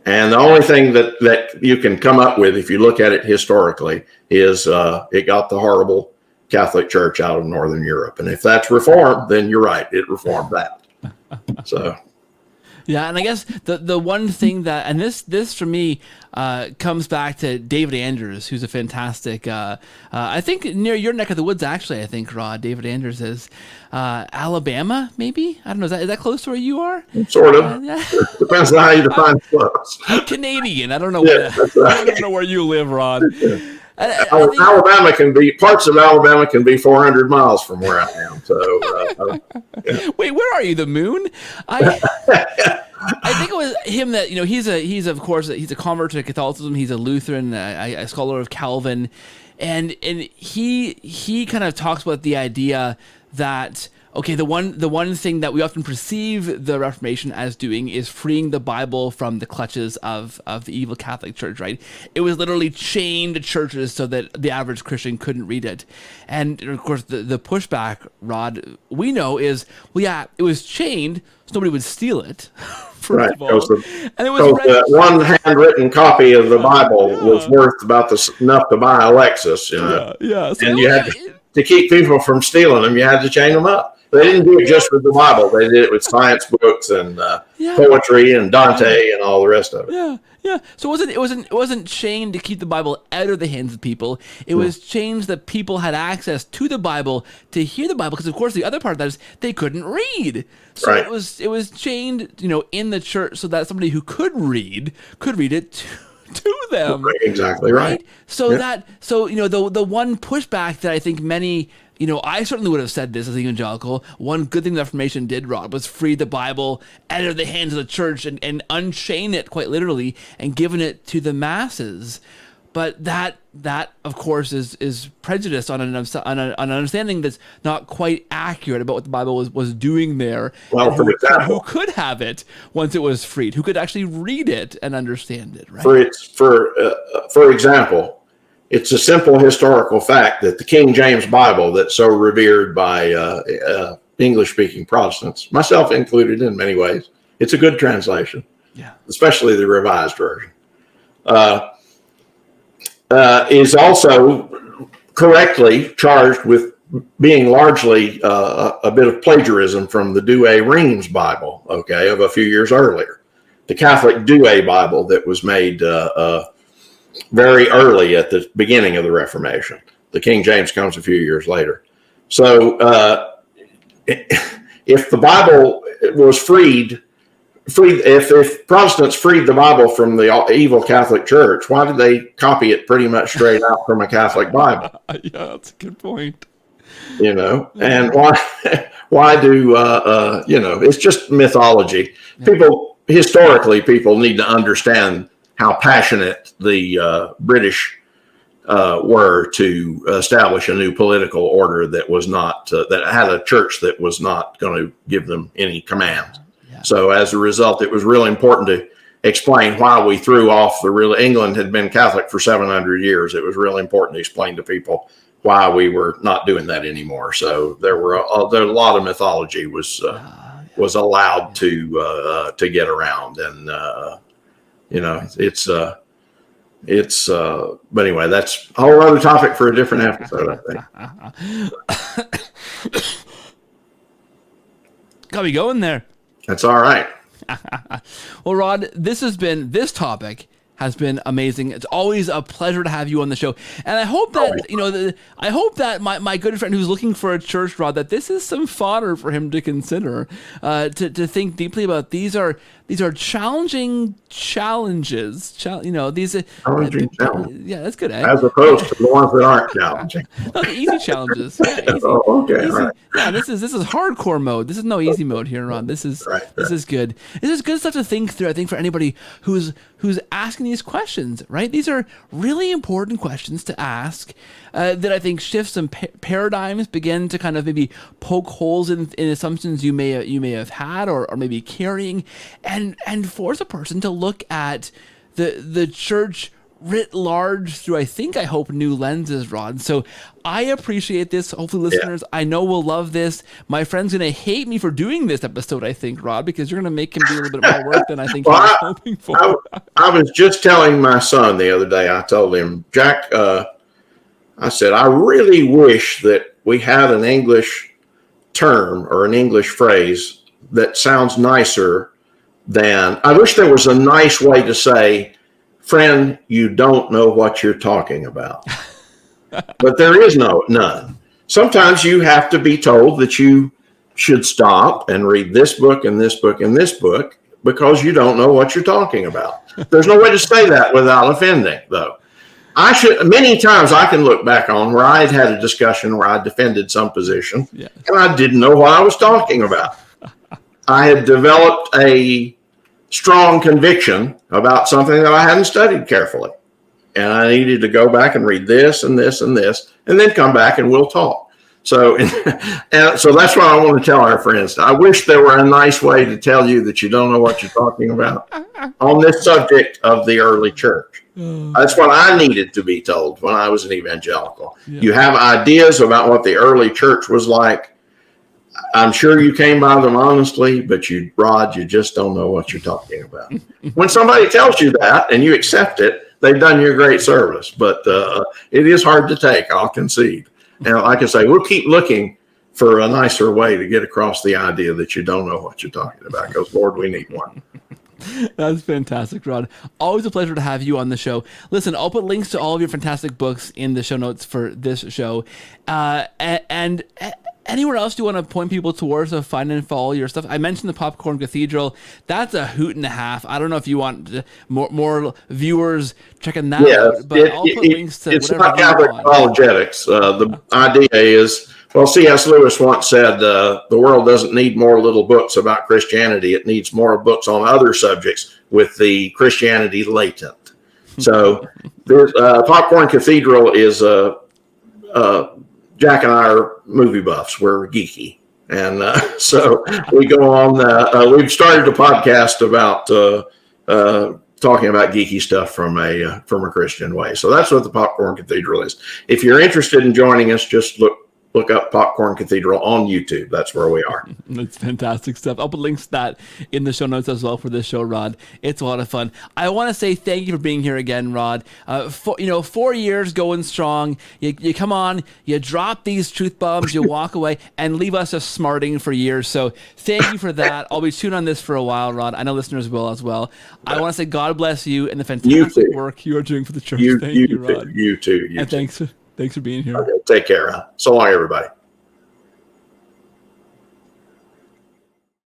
And the only thing that you can come up with, if you look at it historically, is it got the horrible Catholic Church out of Northern Europe. And if that's reform, then you're right, it reformed that. So. Yeah, and I guess the one thing that, and this for me comes back to David Andrews, who's a fantastic, I think near your neck of the woods, actually, I think, Rod, David Andrews is Alabama, maybe? I don't know, is that close to where you are? Sort of. Depends on how you define close. I'm Canadian. I don't know, right. I don't know where you live, Rod. Alabama can be, parts of Alabama can be 400 miles from where I am. So, yeah. Wait, where are you? The moon? I think it was him that, he's of course, he's a convert to Catholicism. He's a Lutheran, a scholar of Calvin. And he kind of talks about the idea that, okay, the one thing that we often perceive the Reformation as doing is freeing the Bible from the clutches of the evil Catholic Church, right? It was literally chained to churches so that the average Christian couldn't read it. And of course, the pushback, Rod, we know is, well, yeah, it was chained so nobody would steal it. First of all. And it was one handwritten copy of the Bible was worth about enough to buy a Lexus, So and you had to keep people from stealing them, you had to chain them up. They didn't do it just with the Bible. They did it with science books and poetry and Dante and all the rest of it. Yeah. So it wasn't chained to keep the Bible out of the hands of people. It was chained that people had access to the Bible to hear the Bible, because of course the other part of that is they couldn't read. So it was chained, in the church so that somebody who could read it to them. Exactly right. So the one pushback that I think many, I certainly would have said this as an evangelical, one good thing the Reformation did, Rod, was free the Bible out of the hands of the church and unchain it quite literally and given it to the masses. But that of course is prejudice on an understanding that's not quite accurate about what the Bible was doing there. Well, for example, who could have it once it was freed? Who could actually read it and understand it? Right. For example, it's a simple historical fact that the King James Bible, that's so revered by English-speaking Protestants, myself included in many ways, it's a good translation. Yeah. Especially the Revised Version. Is also correctly charged with being largely a bit of plagiarism from the Douay-Rheims Bible, of a few years earlier. The Catholic Douay Bible that was made very early at the beginning of the Reformation. The King James comes a few years later. So if the Bible was freed, if Protestants freed the Bible from the evil Catholic Church, why did they copy it pretty much straight out from a Catholic Bible? Yeah, that's a good point. And why do it's just mythology. Historically, people need to understand how passionate the British were to establish a new political order that was not that had a church that was not going to give them any commands. So as a result, it was really important to explain why we threw off England had been Catholic for 700 years. It was really important to explain to people why we were not doing that anymore. So there were a lot of mythology was allowed to get around, and but anyway, that's a whole other topic for a different episode, I think. Got me going there. That's all right. Well, Rod, this topic has been amazing. It's always a pleasure to have you on the show. And I hope that, I hope that my good friend who's looking for a church, Rod, that this is some fodder for him to consider, to think deeply about. These are challenging challenges. Challenging challenges. Yeah, that's good. As opposed to the ones that aren't challenging. No, the easy challenges. Yeah, easy. Oh, okay. Easy. All right. Yeah, this is hardcore mode. This is no easy mode here, Ron. This is good. This is good stuff to think through, I think, for anybody who's asking these questions, right? These are really important questions to ask that I think shift some paradigms, begin to kind of maybe poke holes in assumptions you may have had or maybe carrying, and force a person to look at the church writ large through, I hope, new lenses, Rod. So I appreciate this. Hopefully listeners, I know will love this. My friend's going to hate me for doing this episode, I think, Rod, because you're going to make him do a little bit more work than I think he was hoping for. I was just telling my son the other day, I told him, Jack, I said, I really wish that we had an English term or an English phrase that sounds nicer than, I wish there was a nice way to say, friend, you don't know what you're talking about. But there is none. Sometimes you have to be told that you should stop and read this book and this book and this book because you don't know what you're talking about. There's no way to say that without offending, though. Many times I can look back on where I had a discussion where I defended some position and I didn't know what I was talking about. I had developed a strong conviction about something that I hadn't studied carefully. And I needed to go back and read this and this and this, and then come back and we'll talk. So, and so that's what I want to tell our friends. I wish there were a nice way to tell you that you don't know what you're talking about on this subject of the early church. That's what I needed to be told when I was an evangelical. Yeah. You have ideas about what the early church was like. I'm sure you came by them honestly, but Rod, you just don't know what you're talking about. When somebody tells you that and you accept it, they've done you a great service. But it is hard to take, I'll concede. And like I say, we'll keep looking for a nicer way to get across the idea that you don't know what you're talking about, because, Lord, we need one. That's fantastic, Rod. Always a pleasure to have you on the show. Listen, I'll put links to all of your fantastic books in the show notes for this show. And anywhere else you want to point people towards to find and follow your stuff? I mentioned the Popcorn Cathedral. That's a hoot and a half. I don't know if you want more viewers checking that out, but I'll put links to it's whatever. It's not Catholic apologetics. The idea is, well, C.S. Lewis once said, the world doesn't need more little books about Christianity. It needs more books on other subjects with the Christianity latent. So there's Popcorn Cathedral is Jack and I are movie buffs. We're geeky. And so we go on. We've started a podcast about talking about geeky stuff from a Christian way. So that's what the Popcorn Cathedral is. If you're interested in joining us, just look up Popcorn Cathedral on YouTube. That's where we are. That's fantastic stuff. I'll put links to that in the show notes as well for this show, Rod. It's a lot of fun. I want to say thank you for being here again, Rod. 4 years going strong. You come on, you drop these truth bombs, you walk away, and leave us just smarting for years. So thank you for that. I'll be tuned on this for a while, Rod. I know listeners will as well. I want to say God bless you and the fantastic work you are doing for the church. Thank you, Rod. You too. And thanks for being here. Okay, take care. So long, everybody.